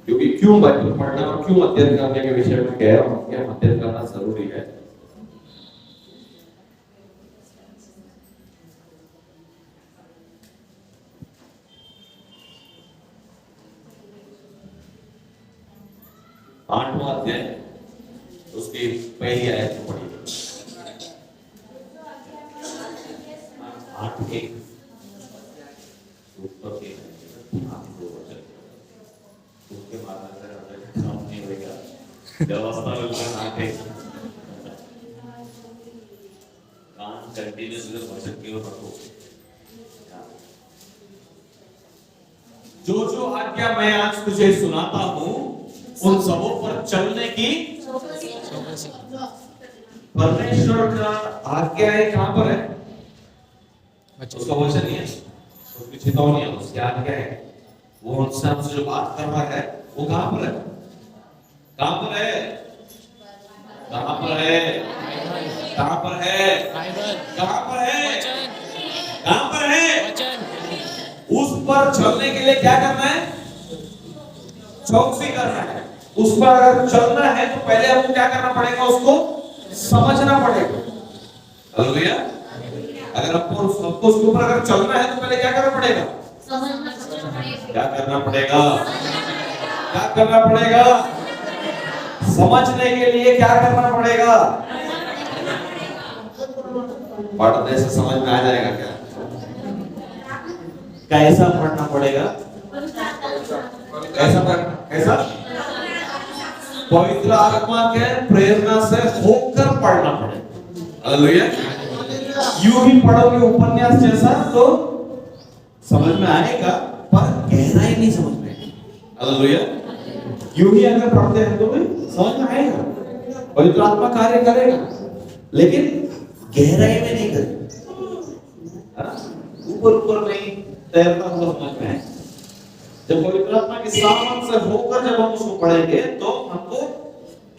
क्योंकि क्यों बाइबल पढ़ना और क्यों अध्ययन करने के विषय में कह रहा हूँ, क्या अध्ययन करना जरूरी है। आठवां अध्याय उसकी पहली आयत पढ़ी। 8:1 ऊपर के उसके बाद काम नहीं होगा, व्यवस्था में आते कान कंटिन्यूस वचन की ओर रखो। जो जो आज्ञा मैं आज तुझे सुनाता हूँ उन सबों पर चलने की परमेश्वर का आज्ञा है। कहां पर है? उसका वचन ही है, उसकी चेतावनी है, उसकी आज्ञा है। वो हमसे जो बात कर रहा है वो कहां पर है? कहां पर है? कहां पर है? कहां पर है? कहां पर है? कहां पर है? उस पर चलने के लिए क्या करना है? चौकसी करना है। उस पर अगर चलना है तो पहले हमको क्या करना पड़ेगा? उसको समझना पड़ेगा। हालेलुया। अगर हमको उसके ऊपर अगर चलना है तो पहले क्या करना पड़ेगा? क्या करना पड़ेगा? क्या करना पड़ेगा? समझने के लिए क्या करना पड़ेगा? पढ़ने से समझ में आ जाएगा क्या? कैसा पढ़ना पड़ेगा? कैसा पढ़ना? कैसा? पवित्र आत्मा के प्रेरणा से होकर पढ़ना पड़ेगा। हालेलुया। यूं ही पढ़ोगे उपन्यास जैसा तो समझ में आएगा, पर गहराई नहीं समझ में आएगी। हालेलुया। यूं ही अगर पढ़ते हैं तो भी समझ में आएगा, पवित्र आत्मा कार्य करेगा, लेकिन गहराई में नहीं करेगा। ऊपर ऊपर नहीं तैरता हुआ समझ में आएगा। जब पवित्र आत्मा की सामर्थ से होकर जब हम उसको पढ़ेंगे तो हमको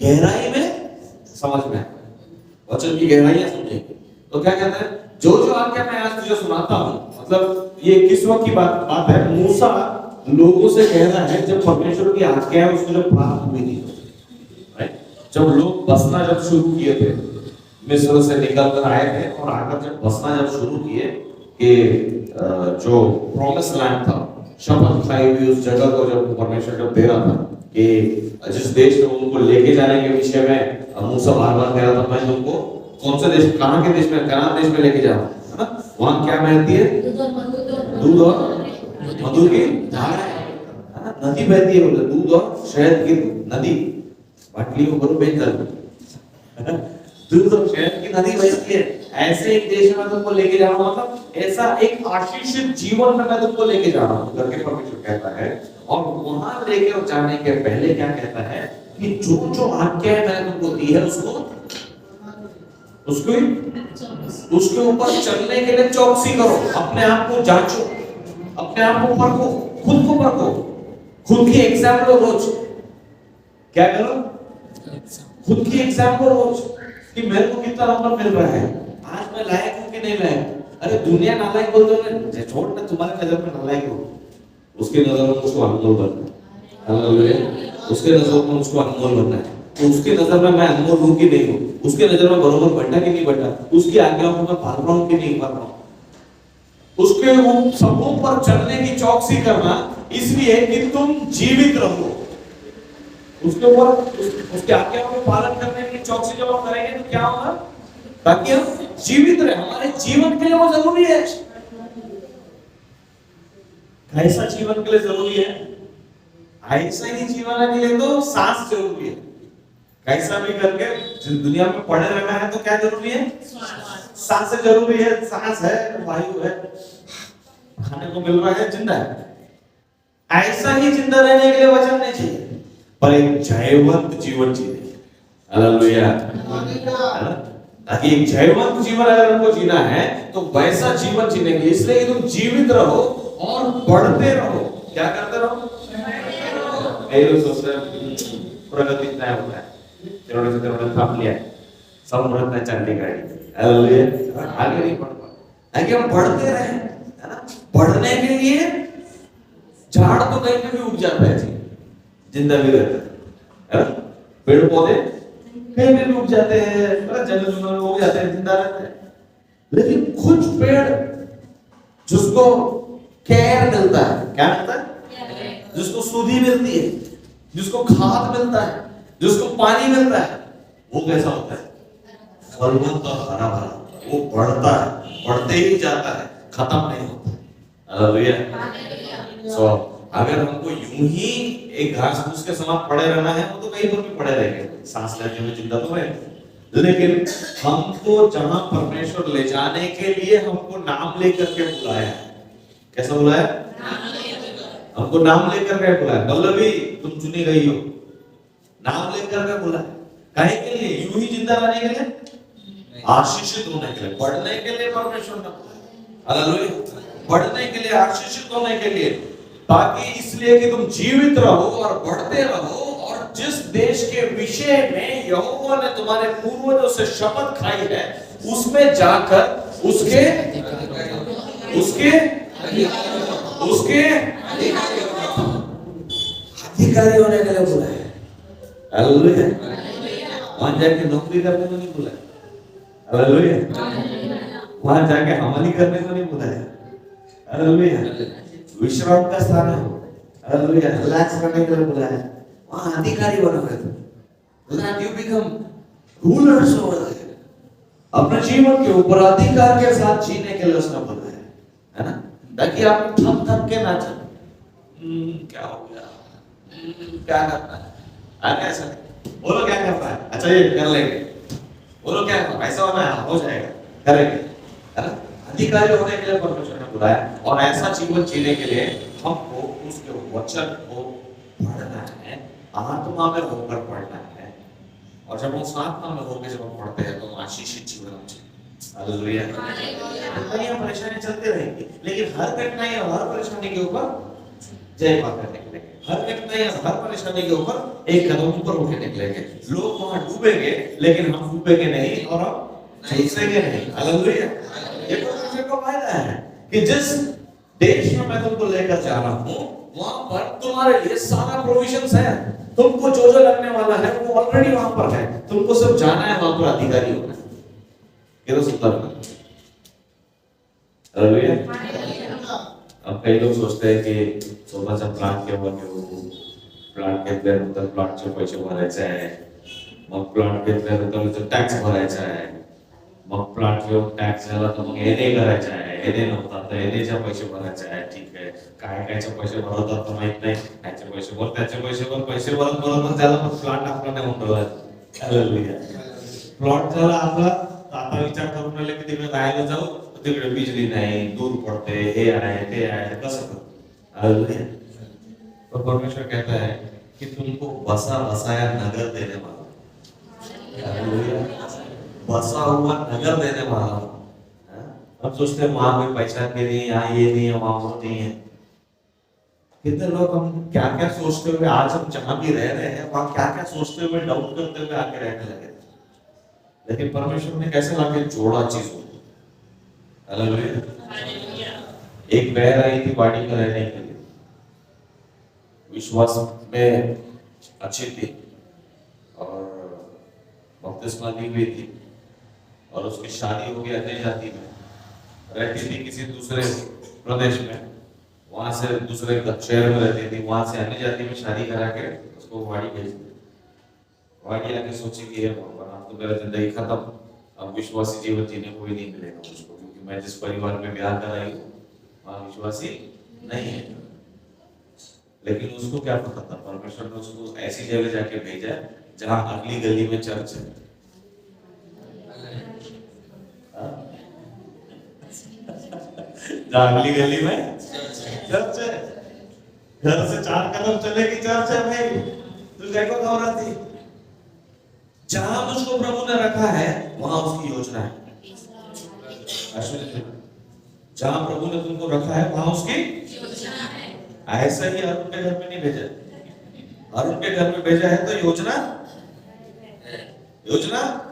गहराई में समझ में आएगा, वचन की गहराइयां समझेंगे। तो क्या कहता है? जो जो आज्ञा मैं आज तुझे सुनाता हूं, मतलब ये किस वक्त की बात है? मूसा लोगों से कह रहा है जब परमेश्वर की आज्ञा है उसको जब प्राप्त हुई थी, राइट? जब लोग बसना जब शुरू किए थे, मिस्र से निकल कर आए थे और आकर जब बसना जब शुरू किए कि जो प्रॉमिस लैंड था, शपथ खाई हुई उस जगह को जब परमेश्वर जब दे रहा था कि जिस देश में उनको लेके जाने के विषय में मूसा बार-बार कह रहा था, मैं तुमको कौन से देश, कहां के देश में, कनान देश में लेके जा रहा हूं, है ना? वहां क्या बहती है? दूध और मधु की धारा है ना? नदी बहती है, बोले दूध और शहद की नदी। बाटली को करो बेहतर, दूध और शहद की नदी बहती है। ऐसे एक देश में तुमको लेके जा रहा हूं, मतलब ऐसा एक आशीषित जीवन में मैं तुमको लेके जा रहा हूं करके परमेश्वर कहता है। और वहां लेके जाने के पहले क्या कहता है कि जो जो आज्ञा मैंने तुमको दी है उसके ऊपर चलने के लिए चौकसी करो, अपने आप को जांचो, अपने आप को परखो, खुद को परखो, खुद की एग्जाम लो रोज। क्या करो? खुद की एग्जाम लो रोज कि मेरे को कितना नंबर मिल रहा है, आज मैं लायक हूं कि नहीं लायक। अरे दुनिया नालायक बोल दो ना, छोड़ ना, तुम्हारे नजर में नालायक हो, उसके नजर में उसको अनमोल बनना है। हालेलुया। उसके नजर में उसको अनमोल बनना है। तो उसके नजर में मैं अनमोल हूं कि नहीं हूं, उसके नजर में बरोबर बनता कि नहीं बनता, उसकी आज्ञाओं को मैं पाल रहा हूं कि नहीं पाल रहा हूं, उसके सबों पर चलने की चौकसी करना इसलिए कि तुम जीवित रहो। उसके ऊपर उसके आज्ञाओं का पालन करने की चौकसी जब हम करेंगे तो क्या होगा? ताकि हम जीवित रहे, हमारे जीवन के लिए वो जरूरी है। कैसा जीवन के लिए जरूरी है? ऐसा ही जीवन के लिए तो सांस जरूरी है। कैसा भी करके दुनिया में पड़े रहना है तो क्या जरूरी है? सांस जरूरी है। सांस है, वायु है, खाने को मिल रहा है, जिंदा है। ऐसा ही जिंदा रहने के लिए वचन नहीं चाहिए, पर एक जयवंत जीवन चाहिए। हालेलुया। ताकि एक जयवंत जीवन अगर हमको जीना है तो वैसा जीवन जीने के लिए इसलिए तुम जीवित रहो और बढ़ते रहो। क्या करते रहो? मेरे सोचते प्रगति नहीं होता है, तेरे थाम लिया सब मुहूर्त चलने गाड़ी। हालेलुया। आगे नहीं बढ़ पाए, आगे हम बढ़ते रहे, है ना? बढ़ने के लिए झाड़ तो कहीं पे भी उग जाता है जी, जिंदा भी रहते हैं। पेड़ पौधे कहीं भी उग जाते हैं, जंगल में उग जाते हैं, जिंदा रहते हैं। लेकिन कुछ पेड़ जिसको केयर मिलता है, क्या मिलता है? जिसको सुधी मिलती है, जिसको खाद मिलता है, जिसको पानी मिलता है, वो कैसा होता है? फलवंत और हरा भरा। वो बढ़ता है, बढ़ते ही जाता है, खत्म नहीं होता। हालेलुया। सो अगर हमको यूं ही एक घास फूस के समान पड़े रहना है, वो तो कहीं पर भी पड़े रहेंगे, सांस लेने में जिंदा तो रहेंगे। लेकिन हमको जहां परमेश्वर ले जाने के लिए हमको नाम लेकर के बुलाया है। कैसा बुलाया? हमको नाम लेकर के बुलाया। पल्लवी तुम चुनी गई हो, नाम लेकर के बुलाया। काहे के लिए? यूं ही जिंदा रहने के लिए? आशीषित होने के लिए, बढ़ने के लिए परमेश्वर ने बुलाया। हालेलुया। बढ़ने के लिए, आशीषित होने के लिए, ताकि इसलिए कि तुम जीवित रहो और बढ़ते रहो, और जिस देश के विषय में यहोवा ने तुम्हारे पूर्वजों से शपथ खाई है, उसमें जाकर उसके अधिकारी होने के लिए बुलाया। हालेलुया। वहां जाके नौकरी करने को नहीं बुलाया। हालेलुया। वहां जाके हमाली करने को नहीं बुलाया। हालेलुया। विश्राम का स्थान है। हालेलुया। रिलैक्स करने के लिए बुलाया। वहां अधिकारी बनोगे तुम। That you become rulers over there. अपने जीवन के ऊपर अधिकार के साथ जीने के लिए उसने बुलाया है ना, ताकि आप थक के ना चले। क्या हो गया, क्या करना है, आगे ऐसा बोलो क्या करना है, अच्छा ये कर लेंगे, बोलो क्या करना है, ऐसा होना है, हो जाएगा, करेंगे, है ना। अधिकारी होने के लिए परमेश्वर ने बुलाया, और ऐसा जीवन जीने के लिए हमको उसके वचन को पढ़ना है, आत्मा में होकर पढ़ना है। और जब उस आत्मा में होकर जब हम पढ़ते हैं तो आशीषित जीवन हम जीते। हालेलुया। कठिनाइयां परेशानी चलती रहेंगी, लेकिन हर कठिनाई और हर परेशानी के ऊपर जय पा कर निकलेंगे। हर कठिनाई और हर परेशानी के ऊपर एक कदम ऊपर उठ के निकलेंगे। लोग वहां डूबेंगे, लेकिन हम डूबेंगे नहीं और हम झुकेंगे नहीं। हालेलुया। ये परमेश्वर का वायदा है कि जिस देश में मैं तुमको लेकर जा रहा हूं, वहां पर तुम्हारे लिए सारा प्रोविजंस है। तुमको जो जो लगने वाला है वो ऑलरेडी वहां पर है, तुमको सिर्फ जाना है, वहां पर अधिकारी होना है। ये सुंदर है। हालेलुया। अब कई लोग सोचते हैं कि स्वतःचा प्लॉट केव्हा घेऊ, प्लॉट घेतल्यानंतर प्लॉटचे पैसे भरायचे आहे, मग प्लॉट घेतल्यानंतर टॅक्स भरायचा आहे, मग प्लॉट घेऊन टॅक्स झाला तर मग एने करायचा आहे, एने नव्हता तर एनेचे पैसे भरायचे आहे। ठीक आहे, काय कायचे पैसे भरवतात तर माहित नाही, त्याचे पैसे भर, त्याचे पैसे भरत त्याला पण प्लॉट आपला नाही म्हणतो। हालेलुया। प्लॉट झाला आपला, आता विचार करून राहिले की तिकडे राहायला जाऊ, तिकडे बिजली नाही, दूर पडते, हे आहे ते आहे, कसं करू? हालेलुया। तो परमेश्वर कहता है कि तुमको बसा बसाया नगर देने वाला। हालेलुया। बसा हुआ नगर देने वाला। हम सोचते हैं वहां कोई पहचान भी नहीं, यहाँ ये नहीं है, वहां वो नहीं है। कितने लोग हम क्या क्या सोचते हुए आज हम जहां भी रह रहे हैं, वहां क्या क्या सोचते हुए डाउट करते हुए आगे रहने लगे, लेकिन परमेश्वर ने कैसे लाके जोड़ा चीजों। हालेलुया। एक बहन आई थी वाड़ी में रहने के लिए, विश्वास में अच्छी थी और बपतिस्मा ली हुई थी, और उसकी शादी हो गई अन्य जाति में, रहती थी किसी दूसरे प्रदेश में, वहां से दूसरे शहर में रहती थी, वहां से अन्य जाति में शादी करा के उसको वाड़ी भेज दी। वाड़ी आके सोची कि ये भगवान अब तो मेरा जिंदगी खत्म, अब विश्वासी जीवन जीने को ही नहीं मिलेगा मुझको, क्योंकि मैं जिस परिवार में ब्याह कराई हूँ वहां विश्वासी नहीं है। लेकिन उसको क्या पता था, परमेश्वर ने उसको ऐसी जगह जाके भेजा जहां अगली गली में चर्च है। अगली गली में चर्च है, घर से 4 कदम चले की चर्च है भाई, तू देखो घबराती। जहां मुझको प्रभु ने रखा है वहां उसकी योजना है। जहां प्रभु ने तुमको रखा है वहां उसकी योजना है। ऐसा ही अरुण के घर में नहीं भेजा, अरुण के घर में भेजा है तो योजना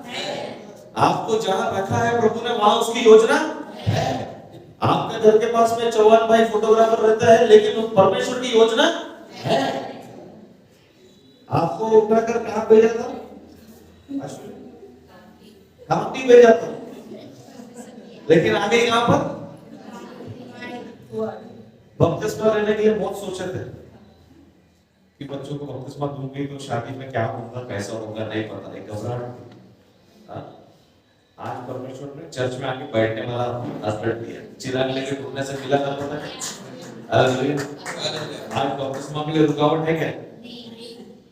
है। आपको जहां रखा है प्रभु ने वहां उसकी योजना है। आपके घर के पास में चौहान भाई फोटोग्राफर रहता है, लेकिन परमेश्वर की योजना है। आपको उठाकर कहाँ भेजा था? काउंटी भेजा था, लेकिन आगे यहाँ पर बपतिस्मा लेने के लिए बहुत सोचे थे कि बच्चों को बपतिस्मा दूंगी तो शादी में क्या होगा, कैसा होगा, नहीं पता, एक घबराहट। हाँ? आज परमेश्वर ने चर्च में आके बैठने वाला हस्बैंड दिया, चिराग लेके ढूंढने से मिला करता था। हालेलुया। आज बपतिस्मा के लिए रुकावट है क्या?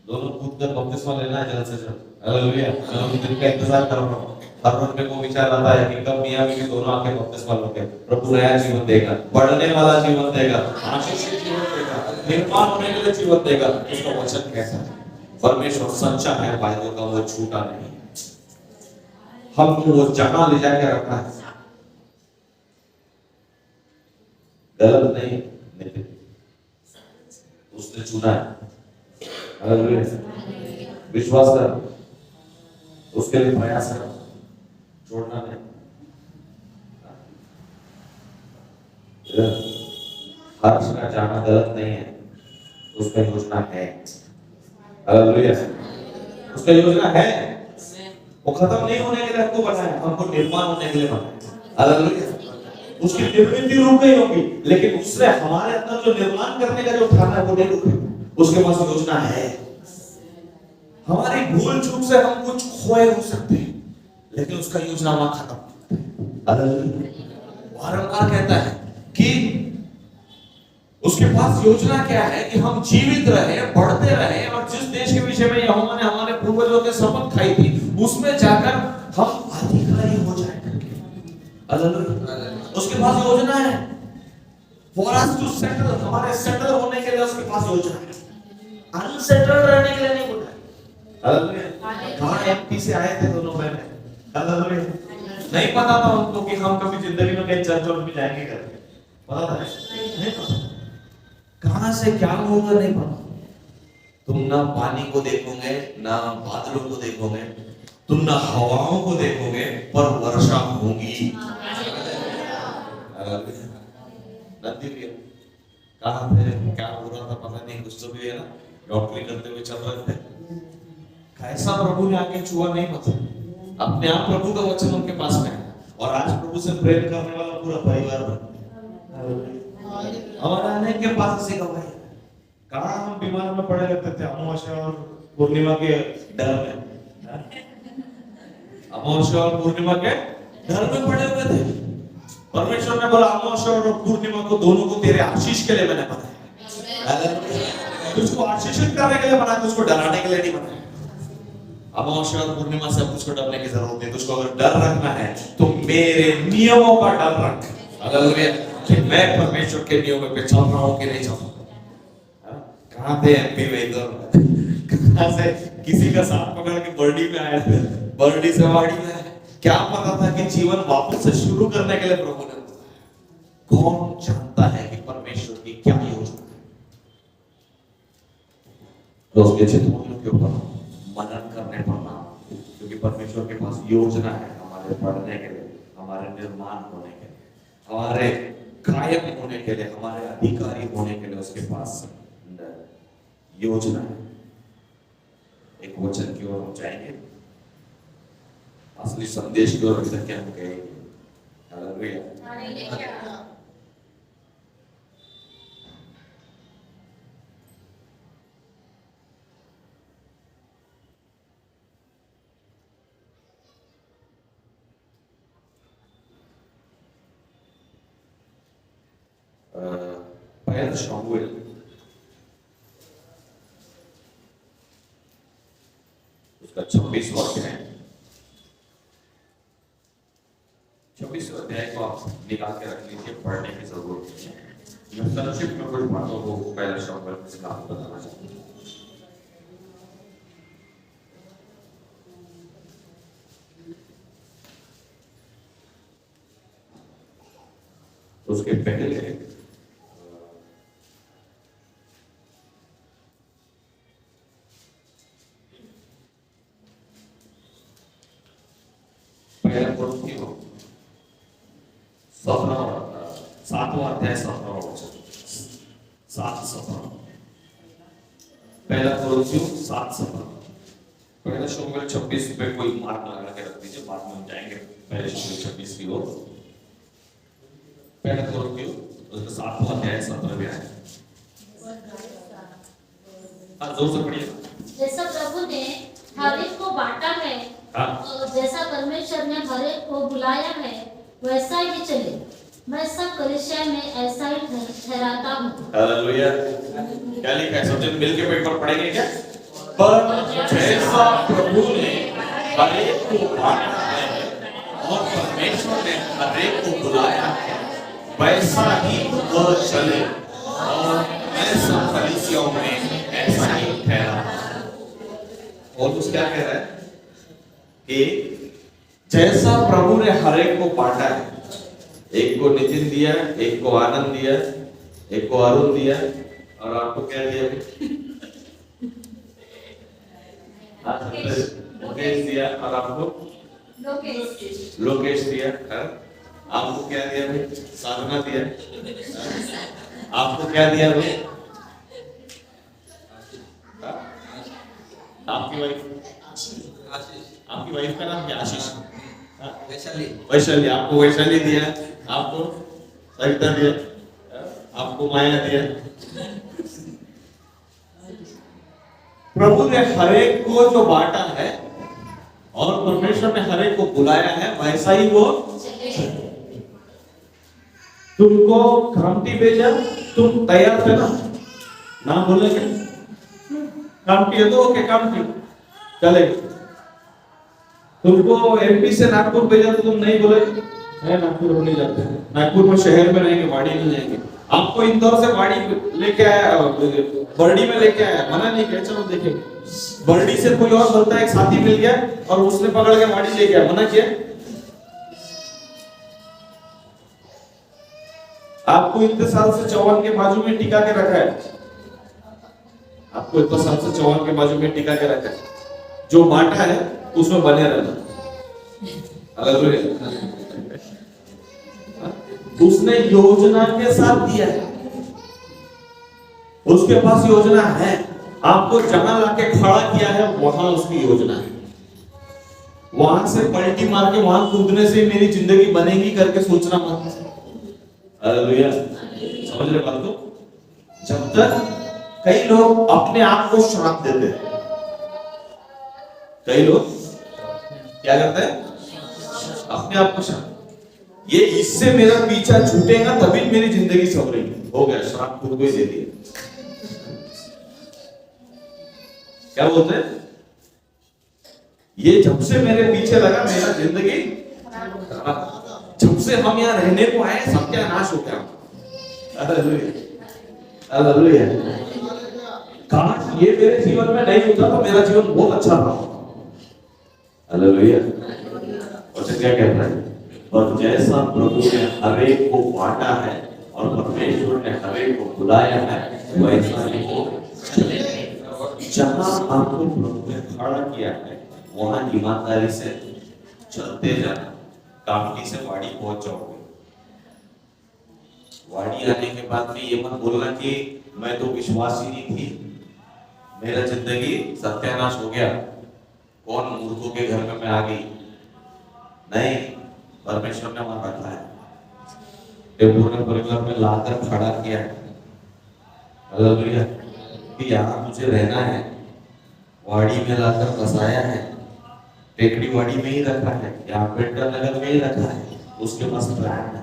दोनों कूद कर बपतिस्मा लेना है जल्द से जल्द। हालेलुया। मैं उस दिन का इंतजार कर रहा हूँ। हर रोज मेरे को विचार आता है कि कब मियां बीवी दोनों आके बपतिस्मा लोगे। प्रभु नया जीवन देगा, बढ़ने वाला जीवन देगा, आशीषित जीवन देगा, निर्माण होने के लिए जीवन देगा। उसका वचन कैसा है? परमेश्वर सच्चा है, बाइबल का वो झूठा नहीं है। हमको वो जगह ले जाके रखा है, गलत नहीं, नहीं उसने चुना है। हालेलुया। विश्वास कर, उसके लिए प्रयास कर, छोड़ना नहीं। हर्ष का जाना गलत नहीं है, उसका योजना है। हालेलुया। उसका योजना है, वो खत्म नहीं होने के लिए हमको बनाया, हमको निर्माण होने के लिए बनाया। हालेलुया। उसकी निर्मित रुक गई होगी, लेकिन उसने हमारे अंदर जो निर्माण करने का जो ठाना है वो नहीं रुके। उसके पास योजना है। हमारी भूल चूक से हम कुछ खोए हो सकते हैं, लेकिन उसका योजना वहां खत्म। बारंबार कहता है कि उसके पास योजना क्या है कि हम जीवित रहे, बढ़ते रहे, और जिस देश के विषय में यहोवा ने हमारे पूर्वजों के शपथ खाई थी उसमें जाकर हम अधिकारी हो जाए। उसके पास योजना है। For us to settle, हमारे सेटल होने के लिए उसके पास योजना है। अनसेटल्ड रहने के लिए नहीं बोला। हालेलुया। कहाँ एमपी से आए थे दोनों बहनें? हालेलुया। नहीं पता था उनको कि हम कभी जिंदगी में कहीं चर्च में जाएंगे करके, पता था? नहीं पता। कहाँ से क्या होगा नहीं पता। तुम ना पानी को देखोगे, ना बादलों को देखोगे, तुम ना हवाओं को देखोगे, पर वर्षा होगी। नदी भी कहाँ थे, क्या हो रहा था पता नहीं, कुछ तो भी है ना, डॉक्टरी करते हुए चल रहे थे। कैसा प्रभु ने आके छुआ नहीं पता। अपने आप प्रभु का वचन उनके पास में है, और आज प्रभु से प्रेम करने वाला पूरा परिवार बन। हमारा अनेक के पास ऐसी गवाही है। कहाँ हम बीमार में पड़े रहते थे अमावस्या और पूर्णिमा के डर में। अमावस्या और पूर्णिमा के डर में पड़े हुए थे। परमेश्वर ने बोला अमावस्या और पूर्णिमा को दोनों को तेरे आशीष के लिए मैंने बनाया। तुझको आशीषित करने के लिए बनाया, तुझको डराने के लिए नहीं बनाया। अमावस्या और पूर्णिमा से तुझको डरने की जरूरत नहीं। तुझको अगर डर रखना है तो मेरे नियमों का डर रख। हालेलुया। कि मैं परमेश्वर के नियमों पे चल रहा हूं कि नहीं चल रहा। कहां थे एमपी में इधर, कहां से किसी का साथ पकड़ के बर्डी में आए थे, बर्डी से वाड़ी में। क्या पता था कि जीवन वापस से शुरू करने के लिए प्रभु ने बताया। कौन जानता है कि परमेश्वर की क्या योजना है? तो उसके चित्रों के ऊपर मनन करने पड़ना, क्योंकि परमेश्वर के पास योजना है हमारे बढ़ने के लिए, हमारे निर्माण होने के लिए, हमारे कायम होने के लिए, हमारे अधिकारी होने के लिए। उसके पास योजना है। एक वचन की ओर हम जाएंगे, असली संदेश की ओर अभी तक हम गए। हालेलुया। पहला शमूएल उसका 26वां अध्याय, 26वें अध्याय को आप निकाल के रख लीजिए, पढ़ने की जरूरत नहीं है। मैं संक्षिप्त में कुछ बातों को पहला शमूएल से आपको बताना चाहता हूँ। उसके पहले सातवां अध्याय 17वां वचन, 7:17। पहला कोरिन्थियों 7:17। पहला शमूएल 26 पे कोई मार्क लगा के रख दीजिए, बाद में हम जाएंगे पहले शमूएल 26 की ओर। पहला कोरिन्थियों उसका 7वां अध्याय 17वें आयत। जोर से पढ़िए। जैसा प्रभु ने हर एक को बांटा है और जैसा परमेश्वर ने हर एक को बुलाया है वैसा ही चले। मैं सब कलीसिया में ऐसा ही ठहराता हूँ। हालेलुया। क्या लिखा है? सब जन मिलके पेपर पढ़ेंगे क्या? पर जैसा प्रभु ने हर एक को बांटा है और परमेश्वर ने हर एक को बुलाया है वैसा ही वह चले, और मैं सब कलीसियाओं में ऐसा ही ठहरा। और उस क्या कह रहा है कि जैसा प्रभु ने हर एक को बांटा है, एक को नितिन दिया, एक को आनंद दिया, एक को अरुण दिया, और आपको क्या दिया? मुकेश दिया, और आपको लोकेश दिया। आपको क्या दिया भाई? साधना दिया। आपको क्या दिया भाई? आपकी वाइफ का नाम क्या? आशीष। वैशाली। आपको वैशाली दिया, आपको सरिता दिया, आपको माया दिया। प्रभु ने हर एक को जो बांटा है और परमेश्वर ने हर एक को बुलाया है वैसा ही वो। तुमको कामटी भेजा, तुम तैयार थे ना बोले क्या? कामटी है तो ओके, कामटी चले। तुमको एमपी से नागपुर भेजा तो तुम नहीं बोले है नागपुर होने जाते हैं, नागपुर में शहर में रहेंगे, वाड़ी में जाएंगे। आपको इंदौर से वाड़ी लेके आया, बरडी में लेके आया, मना नहीं किया, चलो देखेंगे। बरडी से कोई और बोलता है एक साथी मिल गया और उसने पकड़ के वाड़ी ले गया, मना किया? आपको इतने साल से चौवन के बाजू में टिका के रखा है, आपको इतने साल से चौवन के बाजू में टिका के रखा है। जो बांटा है उसमें बने रहना। उसने योजना के साथ दिया है, उसके पास योजना है। आपको जहां लाके खड़ा किया है वहां उसकी योजना है। वहां से पलटी मार के वहां कूदने से मेरी जिंदगी बनेगी करके सोचना मत। हालेलुया। समझ रहे बात को? जब तक कई लोग अपने आप को श्राप देते हैं, कई लोग क्या करते हैं? अपने आप को श्राप, ये इससे मेरा पीछा छूटेगा तभी मेरी जिंदगी संवरेगी। हो गया, श्राप खुद को ही दे दिया। क्या बोलते हैं? ये जब से मेरे पीछे लगा मेरा जिंदगी, जब से हम यहाँ रहने को आए सत्यानाश हो गया। हालेलुया। काश ये मेरे जीवन में नहीं होता तो मेरा जीवन बहुत अच्छा था। हालेलुया। और क्या कहता है? और जैसा प्रभु ने हर एक को बांटा है और परमेश्वर ने हर एक को बुलाया है वैसा ही हो। जहां आपको प्रभु ने खड़ा किया है वहां ईमानदारी से चलते जाना। कामटी से वाड़ी पहुंच जाओगे। वाड़ी आने के बाद में ये मत बोलना कि मैं तो विश्वास ही नहीं थी, मेरा जिंदगी सत्यानाश हो गया, कौन मूर्खों के घर में मैं आ गई। नहीं, परमेश्वर ने वहां रखा है, पूरे परिवार में लाकर खड़ा किया है। हालेलुया। कि यहाँ मुझे रहना है, वाड़ी में लाकर बसाया है, टेकड़ी वाड़ी में ही रखा है, यहाँ पेंटर नगर में ही रखा है, उसके पास प्लान है।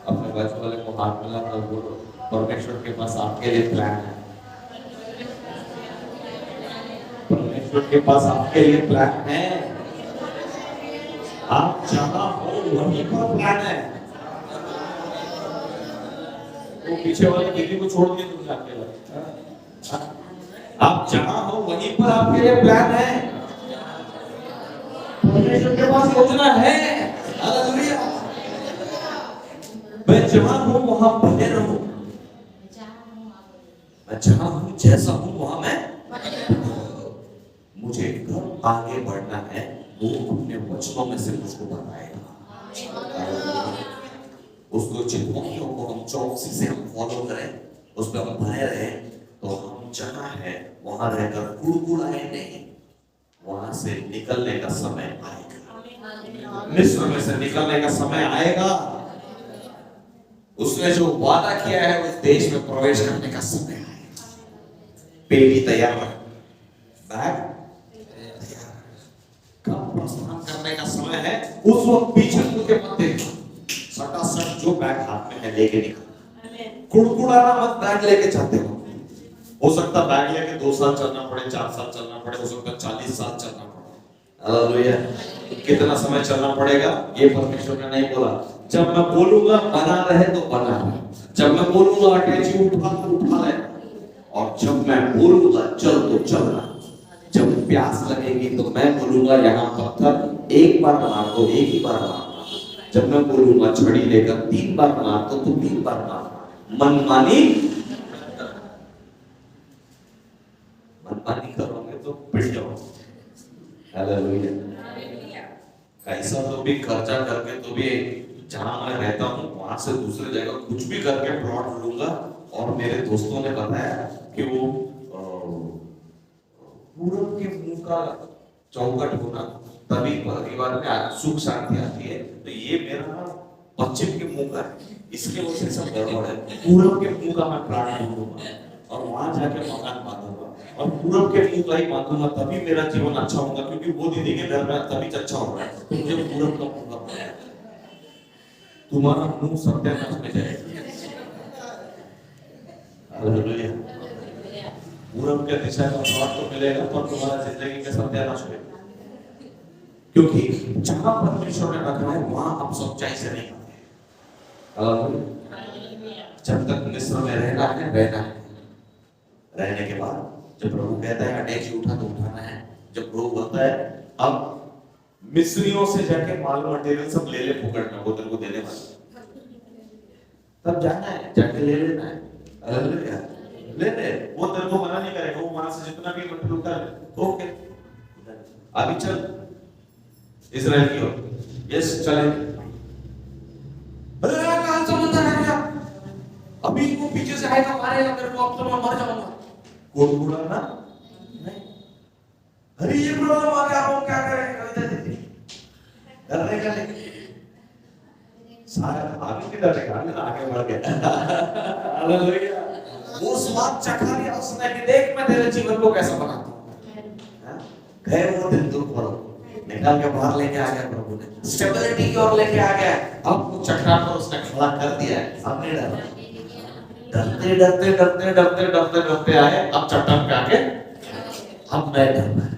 अपने बाजू वाले को हाथ मिलाकर बोलो, परमेश्वर के पास आपके लिए प्लान है। परमेश्वर के पास आपके लिए प्लान है। आप जहां हो वहीं पर प्लान है। वो पीछे वाली दीदी को छोड़ दिए तुमने अकेला। आप जहां हो वहीं पर आपके लिए प्लान है। परमेश्वर के पास योजना है। हालेलुया। मैं जहां हूं वहां बने रहो। मैं जहां हूं जैसा हूं वहां मैं, मुझे घर आगे बढ़ना है, वो अपने वचनों में से मुझको बताएगा। उसको चिन्हों को हम चौकसी से हम फॉलो करें, उस पर हम बने रहे तो हम जहां है वहां रहकर कुड़कुड़ाए नहीं, वहां से निकलने का समय आएगा। मिस्र में से निकलने का समय आएगा। उसने जो वादा किया है उस देश में प्रवेश करने का समय आएगा। पेटी तैयार रख, बैग तैयार रख। कब प्रस्थान करने का समय है उस वक्त पीछे मुड़ के मत देखना, सटासट जो बैग हाथ में है लेके निकल। कुड़कुड़ाना मत बैग लेके चलते हो सकता बैग लेके 2 साल चलना पड़े, 4 साल चलना पड़े, हो सकता 40 साल चलना पड़े। हालेलुया। कितना समय चलना पड़ेगा ये परमेश्वर ने नहीं बोला। जब मैं बोलूंगा बना रहे तो बना रहे, जब मैं बोलूंगा अटैची उठा तो उठा ले, और जब मैं बोलूंगा चल तो चलना। जब प्यास लगेगी तो मैं बोलूंगा यहाँ पत्थर एक बार मार दो, एक ही बार मारना। जब मैं बोलूंगा छड़ी लेकर 3 बार मार दो तो 3 बार मारना। मनमानी करोगे तो पिट जाओगे। हालेलुया। कैसा तो भी खर्चा करके तो भी जहां मैं रहता हूँ वहां से दूसरी जगह कुछ भी करके प्लॉट लूंगा। और मेरे दोस्तों ने बताया कि वो पूरब के मुंह का चौखट होना तभी परिवार में सुख शांति आती है। तो ये मेरा पश्चिम के मुंह का है, इसके वजह से सब गड़बड़ है। पूरब के मुंह का मैं प्लॉट लूंगा और वहां जाके मकान बांधूंगा, और पूरब के मुंह का ही बांधूंगा, तभी मेरा जीवन अच्छा होगा। क्योंकि वो दीदी के घर में तभी अच्छा हो रहा है, तो मुझे पूरब का मुंह का, तुम्हारा मुंह सत्यानाश में जाएगा। हालेलुया। पूरब के दिशा का स्वाद तो मिलेगा पर तुम्हारा जिंदगी में सत्यानाश होगा। क्योंकि जहां परमेश्वर ने रखा है वहां आप सच्चाई से नहीं करते। हालेलुया। जब तक मिस्र में रहना है रहना है, रहने के बाद जब प्रभु कहता है अटैची उठा तो उठाना है। जब प्रभु बोलता है अब मिस्रियों से जाके माल मटेरियल सब ले ले फुकट में, वो तेरे को देने वाला, तब जाना है, जाके ले लेना है। हालेलुया। ले ले, वो तेरे को मना नहीं करेगा। वो वहां से जितना भी मटेरियल उठा ले, ओके अभी चल इजराइल की ओर। यस चले। कहां से बंदा है क्या? अभी वो पीछे से आएगा मारेगा मेरे को, अब तो मैं मर जाऊंगा। गुड़गुड़ाना नहीं। अरे ये प्रॉब्लम आ गया, आप क्या करेंगे? कविता देती डरने का नहीं, सारा आगे की डरेगा, आगे बढ़ गया। हालेलुया। वो स्वाद चखा लिया उसने कि देख मैं तेरे जीवन को कैसा बनाता हूं। गए वो दिन दुख भरो निकाल के बाहर लेके आ गया प्रभु ने, स्टेबिलिटी की ओर लेके आ गया। अब वो चक्रा पर उसने खड़ा कर दिया है। अब नहीं डर, डरते डरते डरते डरते डरते डरते आए, अब चट्टान पे आके अब मैं डरना है।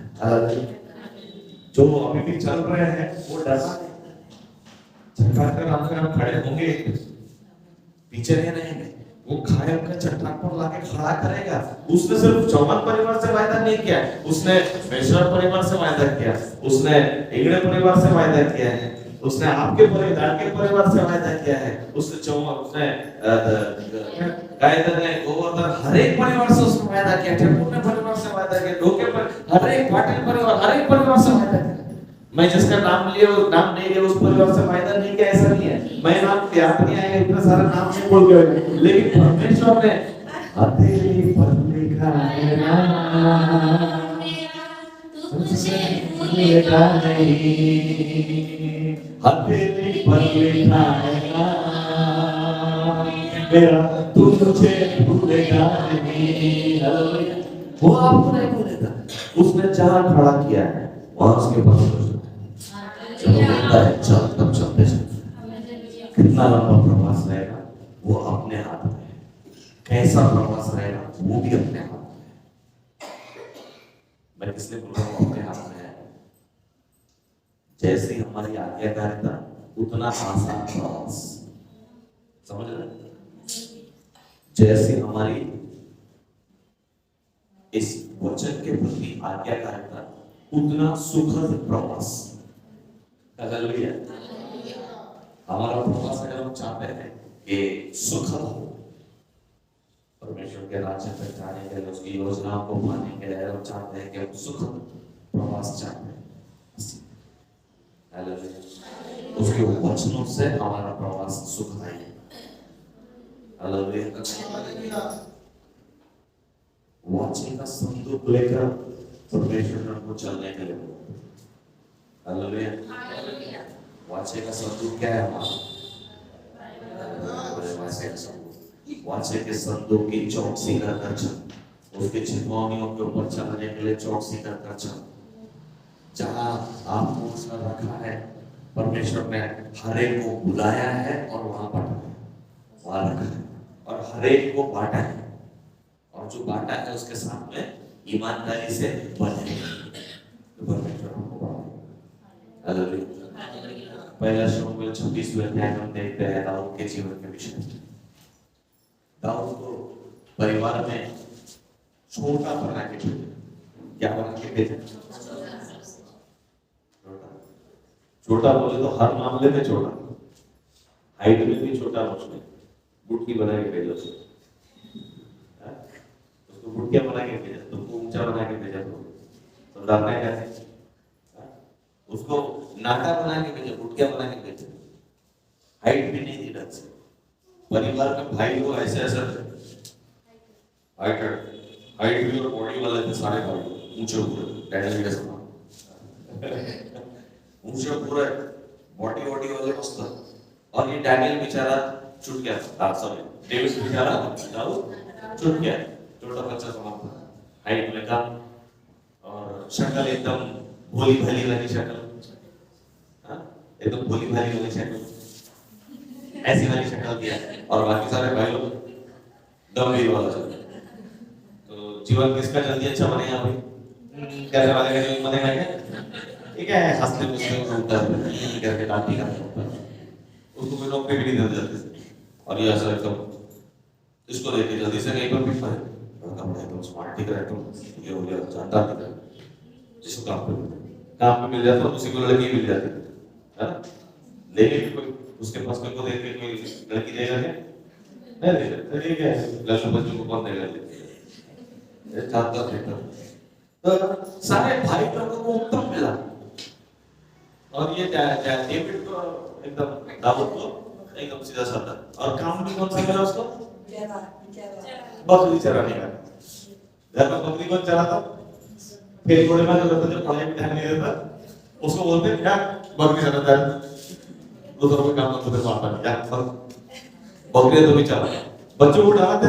जो अभी भी चल रहे हैं वो डरना नहीं। चट्टान पे हम खड़े होंगे, पीछे नहीं रहेंगे। वो घायल का चट्टान पर लाके खड़ा करेगा। उसने सिर्फ चौहान परिवार से वायदा नहीं किया, उसने मेश्राम परिवार से वायदा किया, उसने इंगड़े परिवार से वायदा किया है, उसने आपके परिवार से वायदा किया है, उसने गायदर ने गोवर्धन हर एक परिवार से उसने वायदा किया, ठाकुर ने परिवार से वायदा किया, डोके पर हर एक पाटिल परिवार, हर एक परिवार से वायदा किया। मैं जिसका नाम लिया वो नाम नहीं लिया, उस परिवार से वायदा नहीं किया, ऐसा नहीं है। मैं नाम याद नहीं आएगा, इतना सारा नाम नहीं बोल गए, लेकिन परमेश्वर ने हथेली पर लिखा है नाम मेरा, तुझे भूलेगा नहीं। हथेली पर लिखा है नाम मेरा, तुझे भूलेगा नहीं। वो आपको नहीं भूलेगा। उसने जहां खड़ा किया है वहां उसके पास चलो कहता है चल, तब चलते चलते। कितना लंबा प्रवास रहेगा वो अपने हाथ में है, कैसा प्रवास रहेगा वो भी अपने हाथ में है। मैं इसलिए बोल रहा हूँ अपने हाथ में है। जैसी हमारी आज्ञाकारिता उतना आसान प्रवास, समझ रहे? जैसी हमारी इस वचन के प्रति आज्ञाकारिता उतना सुखद प्रवास। हालेलुया। हमारा प्रवास अगर हम चाहते हैं कि सुखद हो, परमेश्वर के राज्य तक जाने के लिए, उसकी योजनाओं को पाने के लिए हम चाहते हैं कि हम सुखद प्रवास चाहते हैं। हालेलुया। उसके वचनों से हमारा प्रवास सुखदायी है। हालेलुया। वाचे का संदूक लेकर परमेश्वर ने उनको चलने के लिए बोला। हालेलुया। वाचे का संदूक क्या है हमारा? वाचे का संदूक, वाचे के संदूक की चौकसी कर चल, उसके छिपौनियों के ऊपर चलने के लिए चौकसी कर चल। जहाँ आपको उसका रखा है, परमेश्वर ने हर एक को बुलाया है और वहां बांटा है, वहां रखा है और हर एक को बांटा है, और जो बांटा है उसके साथ में ईमानदारी से बने तो परमेश्वर हमको बांटे। हालेलुया। पहला शमूएल 26वें अध्याय में देखते हैं दाऊद के जीवन के विषय में। दाऊद को परिवार में छोटा बना के भेजा। क्या बना के भेजा? छोटा बोले तो हर मामले में छोटा, हाइट में भी छोटा, उसमें बुटकी बना के भेजा उसको बुटकिया बना के भेजा, तुमको ऊंचा बना के भेजा, तो डरना है कैसे? उसको नाटा बना के भेजा, बुटकिया बना के भेजा, हाइट भी नहीं दी ढंग से। परिवार में भाई लोग ऐसे ऐसे हाइट भी और बॉडी वाले थे सारे भाई, ऊंचे पूरे डैडी के समान ऊंचे पूरे बॉडी वाले मस्त। और ये डैनियल बेचारा छूट गया था, सॉरी डेविड बेचारा दाऊद छूट गया, छोटा बच्चा समान था, हाइट में कम और शक्ल एकदम भोली भाली वाली शक्ल, एकदम भोली भाली वाली शक्ल, ऐसी वाली शक्ल दिया। और बाकी सारे भाई लोग गंभीर वाला शक्ल। तो जीवन किसका जल्दी अच्छा बनेगा भाई? कैसे वाले का जीवन बनेगा क्या? ठीक है, हंसते मुझसे होता है करके डांटी का उसको कोई नौकरी भी नहीं दे जल्दी, और ये ऐसा एकदम इसको देखे जल्दी से कहीं पर भी पाए एकदम स्मार्ट ठीक है, एकदम ये हो गया जानता है जिसको काम पे मिल जाता है उसी को लड़की मिल जाती है ना। लेकिन कोई उसके पास कोई को देख के कोई लड़की देगा क्या? नहीं देगा। ठीक है, लड़के बच्चों को कौन देगा? ये चाहता देखता तो सारे भाई लोगों को उत्तम मिला, और ये डेविड को एकदम दाऊद को एकदम सीधा साधा, और काम भी कौन सा मिला उसको? बकरी चराने का। घर में बकरी कौन चराता? फिर थोड़े बाद होता जब पढ़ाई में ध्यान नहीं देता उसको बोलते क्या बकरी चराता है, दूसरों को काम करते थे पापा क्या बकरी तो भी चला। बच्चों को डराते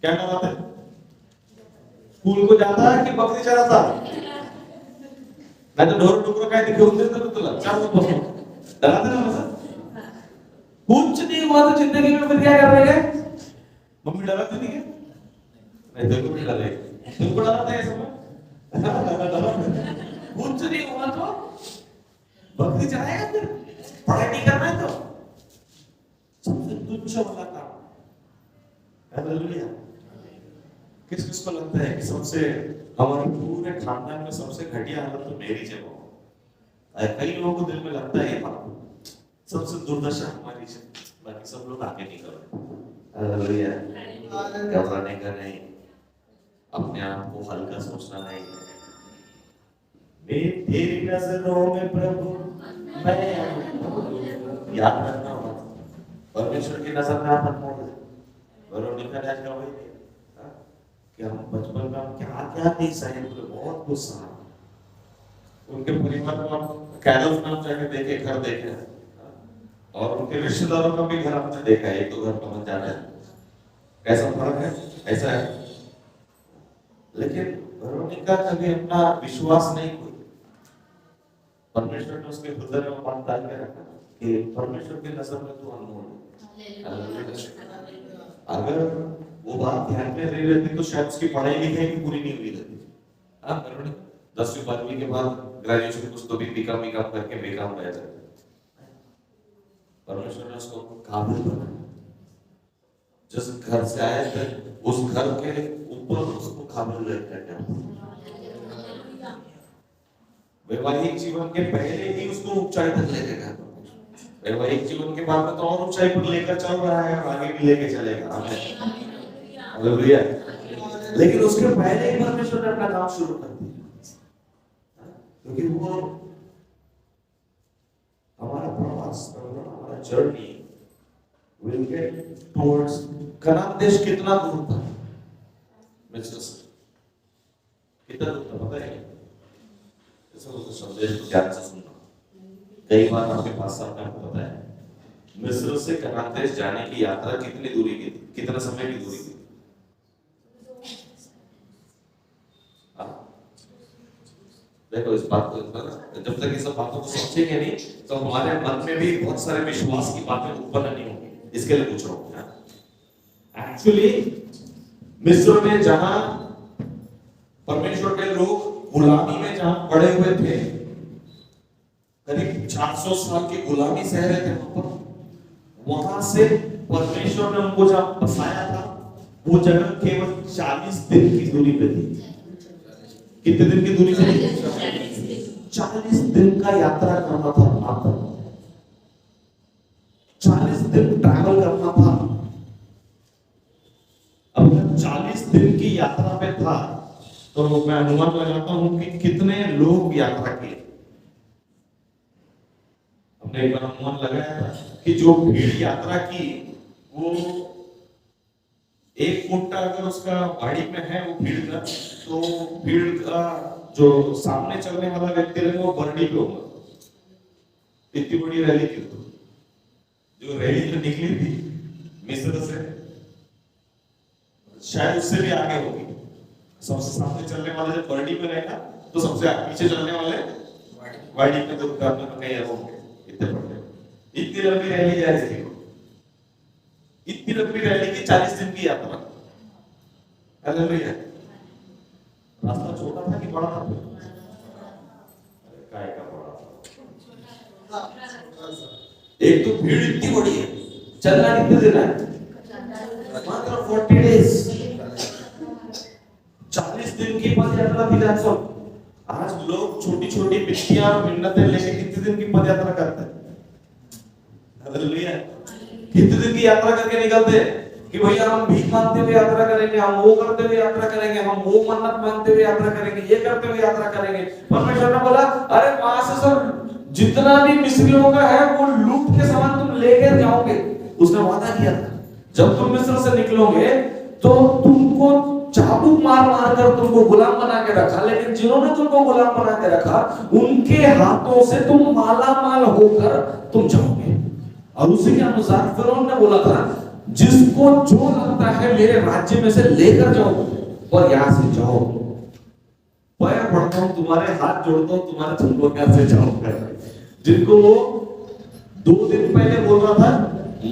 क्या डराते? स्कूल को जाता है कि बकरी चराता? मैं तो ढोर टुकड़ों का घेऊन देतो तो तुला चार बसून डराते ना मुझे। कुछ नहीं हुआ तो जिंदगी में फिर क्या कर रहे हैं? मम्मी डराती नहीं है? नहीं देखो भी डरे, तुमको डराते हैं सब? कुछ नहीं हुआ तो बकरी चलाएगा, फिर पढ़ाई नहीं करना है तो सबसे तुच्छ वाला काम। हालेलुया। किस किस को लगता है कि सबसे हमारे पूरे खानदान में सबसे घटिया हालत तो मेरी है? कई लोगों को दिल में लगता है ये बात सबसे दुर्दशा हमारी है, बाकी सब लोग आगे निकल रहे। हालेलुया। घबराने का नहीं, अपने आप को हल्का सोचना नहीं। तेरी नजरों में प्रभु मैं याद रखना होगा, परमेश्वर की नजर में आप अनमोल है। वेरोनिका राज का वही कि हम बचपन में हम क्या क्या नहीं सहे, बहुत कुछ सहा। उनके परिवार को हम कैरल नाम जाके देखे, घर देखे, और उनके रिश्तेदारों का भी घर हमने देखा है, एक तो घर पर जाना है, कैसा फर्क है? ऐसा है। लेकिन वेरोनिका कभी अपना विश्वास नहीं खोई। परमेश्वर ने उसके हृदय में बात डाल के रखा कि परमेश्वर की नजर में तू अनमोल है। अगर वो बात ध्यान में रही रहती तो शायद उसकी पढ़ाई लिखाई भी पूरी नहीं हुई रहती। हाँ, 10वीं 12वीं के बाद ग्रेजुएशन कुछ तो भी बीकॉम करके बेकाम रह जाते। परमेश्वर ने उसको काबिल बनाया, जिस घर से आए थे उस घर के ऊपर उसको काबिल रखा। वैवाहिक जीवन के पहले ही उसको ऊंचाई तक ले गया, वैवाहिक जीवन के बाद में तो और ऊंचाई पर लेकर चल रहा है और आगे भी लेके चलेगा। आमीन। हालेलुया। लेकिन उसके पहले ही परमेश्वर ने अपना काम शुरू कर दिया, क्योंकि वो हमारा प्रवास, हमारा journey will get towards Kanan देश कितना दूर था मिस्र से कितना दूर था पता है? ऐसा तो संदेश को ध्यान से सुनना। कई बार आपके पास सामने आपको पता है मिस्र से कनान देश जाने की यात्रा कितनी दूरी की थी, कितना समय की दूरी थी? देखो इस बात को जब तक ये सब बातों को समझेंगे नहीं तो हमारे मन में भी बहुत सारे विश्वास की बातें उत्पन्न नहीं होंगी। इसके लिए पूछ रहा हूँ। एक्चुअली मिस्र में जहां परमेश्वर के लोग गुलामी में जहां पड़े हुए थे, करीब 400 साल की गुलामी सह रहे थे वहां पर, वहां से परमेश्वर ने उनको जहां बसाया था वो जगह केवल 40 दिन की दूरी पे थी। कितने दिन की दूरी पे थी? 40 दिन का यात्रा करना था मात्र, 40 दिन ट्रैवल करना था। अब 40 दिन की यात्रा पे था तो मैं अनुमान लगाता हूं कि कितने लोग यात्रा किए। हमने एक बार अनुमान लगाया था कि जो भीड़ यात्रा की वो 1 फुट अगर उसका बाड़ी में है वो भीड़ का, तो भीड़ का जो सामने चलने वाला व्यक्ति रहेगा वो बरडी पे होगा। इतनी बड़ी रैली की जो रैली जो निकली थी मिस्र से, शायद उससे भी आगे होगी। सबसे सामने चलने वाला जब बरडी में रहेगा तो सबसे पीछे चलने वाले वाड़ी में तो कहीं होंगे। इतने बड़े इतनी लंबी रैली जा रही थी, इतनी लंबी रैली की 40 दिन की यात्रा। हालेलुया। रास्ता छोटा था कि बड़ा था? काय का बड़ा था? एक तो भीड़ इतनी बड़ी है, चलना कितने दिन है? मात्र 40 डेज, 40 दिन की पद यात्रा थी। आज लोग छोटी छोटी मिट्टियां और मिन्नतें लेके कितने दिन की पद यात्रा करते हैं? हालेलुया। कितने दिन की यात्रा करके निकलते हैं कि भैया हम भीख मांगते हुए यात्रा करेंगे, हम वो करते हुए यात्रा करेंगे, हम वो मन्नत मांगते हुए यात्रा करेंगे, ये करते हुए यात्रा करेंगे। परमेश्वर ने बोला अरे वहां से सब जितना भी मिस्रियों का है वो लूट के सामान तुम लेकर जाओगे। उसने वादा किया था जब तुम मिस्र से निकलोगे तो तुमको चाबुक मार मार कर तुमको गुलाम बना के रखा, लेकिन जिन्होंने तुमको गुलाम बना के रखा उनके हाथों से तुम माला माल होकर तुम जाओगे। और उसी के अनुसार फिरौन ने बोला था जिसको जो लगता है मेरे राज्य में से लेकर जाओ और यहां से जाओ। पैर पड़ता हूं तुम्हारे, हाथ जोड़ता हूं तुम्हारे, तुमको कैसे जाओगे? जिनको वो 2 दिन पहले बोल रहा था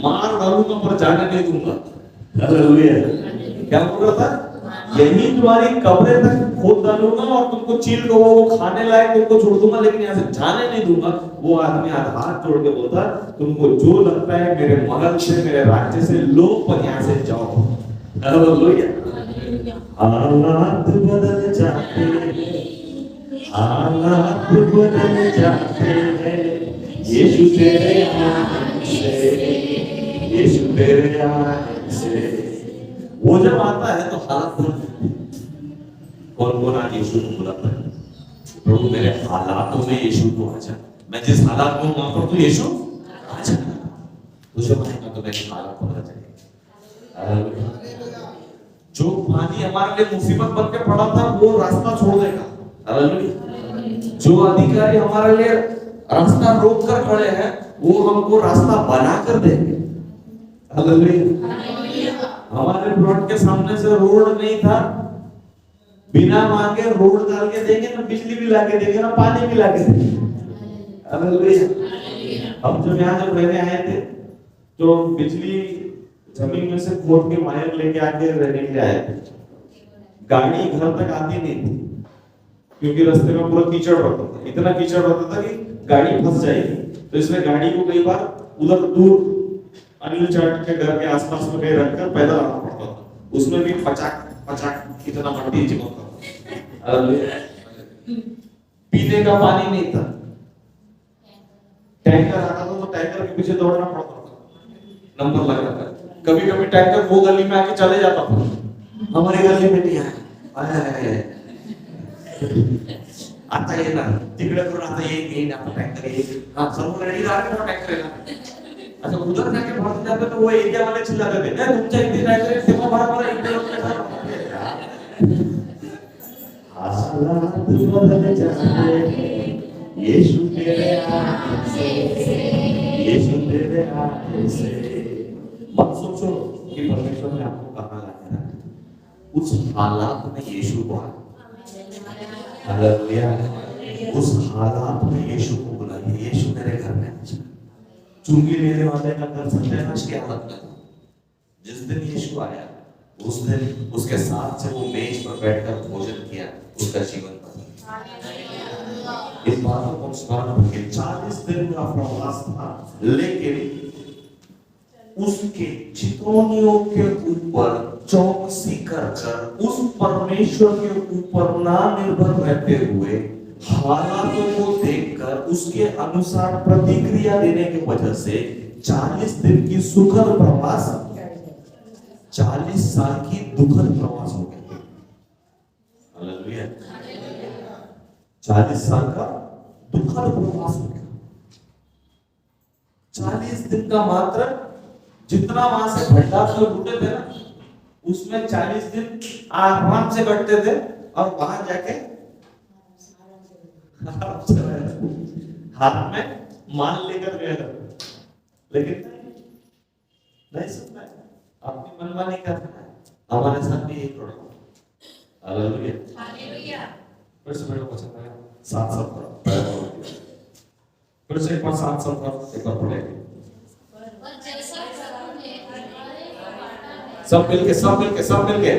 मार डालूंगा पर जाने नहीं दूंगा। हालेलुया। क्या बोल रहा था? यही तुम्हारी कब्रें तक खोद डालूंगा और तुमको चील को वो खाने लायक तुमको छोड़ दूंगा, लेकिन यहाँ से जाने नहीं दूंगा। वो आदमी हाथ जोड़ के बोलता तुमको जो लगता है मेरे महल से मेरे राज्य से लो पर यहाँ से जाओ। हालेलुया। हालात बदल जाते हैं, हालात बदल जाते हैं यीशु तेरे आने से, यीशु तेरे आने से। वो जब आता है तो हालात कौन कौन आज यीशु को बुलाता है? प्रभु मेरे हालातों में यीशु को आ जा, मैं जिस हालात में हूं वहां पर तू यीशु आ जा। तुझे मानेगा तो मेरे हालात बदल जाएंगे। जो पानी हमारे लिए मुसीबत बन के पड़ा था वो रास्ता छोड़ देगा। हालेलुया। जो अधिकारी हमारे लिए रास्ता रोक कर खड़े हैं वो हमको रास्ता बना कर देंगे। हालेलुया। हमारे प्लॉट के सामने से रोड नहीं था, बिना मांगे रोड डाल के देंगे ना, बिजली भी लाके देंगे ना, पानी भी लाके देंगे। हालेलुया। हम जब यहाँ जब रहने आए थे तो बिजली जमीन में से खोद के वायर लेके आके रहने के लिए आए थे। गाड़ी घर तक आती नहीं थी क्योंकि रास्ते में पूरा कीचड़ रहता था, इतना कीचड़ रहता था कि गाड़ी फंस जाएगी। तो इसलिए गाड़ी को कई बार उधर दूर अनिल चाट के घर के आसपास में कहीं रखकर पैदल आना पड़ता था। उसमें भी पचाक पचाक इतना मट्टी चिपकता था। पीने का पानी नहीं था, टैंकर आता था तो टैंकर के पीछे दौड़ना पड़ता था नंबर लगाकर। कभी कभी टैंकर वो गली में आके चले जाता था, हमारे गली में नहीं आया। आता ये ना तिकडे करून आता ये ना टैंकर ये, हां समोर गाडी राहते ना टैंकर येणार। अच्छा उधर जाके पहुंच जाते तो वो एरिया वाले चिल्लाते थे, तुमच्या इथे टैंकर तेव्हा बरोबर इकडे हालात बदल जाए यीशु तेरे आने से, यीशु तेरे आने से। मत सोचो कि परमेश्वर ने आपको कहाँ लाया है, उस हालात में यीशु को हालेलुया, उस हालात में यीशु को बुलाइए। यीशु मेरे घर में आ जा। चुंगी लेने वाले का घर सत्यानाश की हालत में था। जिस दिन यीशु आया उस दिन उसके साथ से वो मेज पर बैठकर भोजन किया, उसका जीवन बदला। इस बातों को स्मरण रखिए। 40 दिन का प्रवास था, लेकिन उसके चितौनियों के ऊपर चौकसी कर उस परमेश्वर के ऊपर ना निर्भर रहते हुए, हालातों को देखकर उसके अनुसार प्रतिक्रिया देने की वजह से 40 दिन की सुखद प्रवास 40 साल की दुखद प्रवास हो गया। हालेलुया। 40 साल का दुखद प्रवास हो गया। 40 दिन का मात्र जितना वहां से भंडार में लूटे थे ना, उसमें 40 दिन आराम से कटते थे और वहां जाके हाथ में माल लेकर गए थे। लेकिन नहीं सुनना है, अपनी मनमानी करना है। हमारे साथ भी यही प्रॉब्लम है। Hallelujah, hallelujah. फिर से मेरे को पसंद आया 7 पर, फिर से एक बार 7 पर एक बार पढ़ेंगे सब मिलके, सब मिलके, सब मिलके।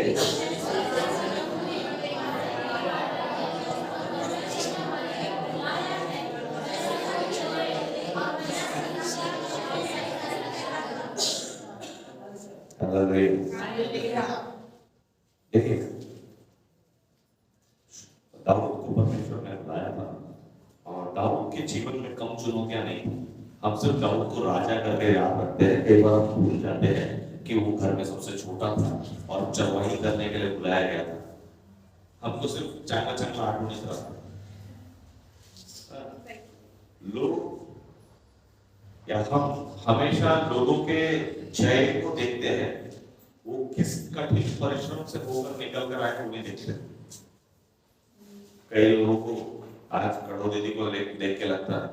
देखिए, दाऊद को परमेश्वर ने बुलाया था और दाऊद के जीवन में कम चुनौतियां नहीं थी। हम सिर्फ दाऊद को राजा करके याद रखते हैं, कई बार हम भूल जाते हैं कि वो घर में सबसे छोटा था और चरवाही करने के लिए बुलाया गया था। हमको सिर्फ चांगा चांगा आटू नहीं था। लोग या हम हमेशा लोगों के जय को देखते हैं, वो किस कठिन परिश्रम से होकर निकल कर आए उन्हें देखते हैं। कई लोगों को आज कड़ो दीदी को देख के लगता है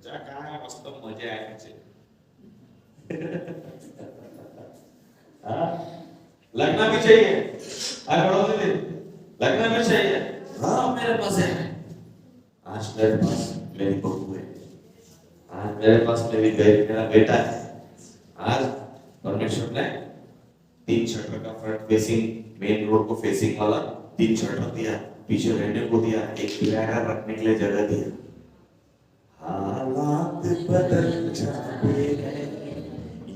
कहाँ है, मस्त मजे आए। लगना भी चाहिए, कड़ो दीदी लगना भी चाहिए। हाँ मेरे पास है, आज मेरे पास मेरी बहू है, आज मेरे पास मेरा बेटा है। आज परमेश्वर ने 3 शटर का फ्रंट फेसिंग, मेन रोड को फेसिंग वाला 3 शटर दिया, पीछे रहने को दिया, एक पिलर रखने के लिए जगह दिया। हालात बदल जाते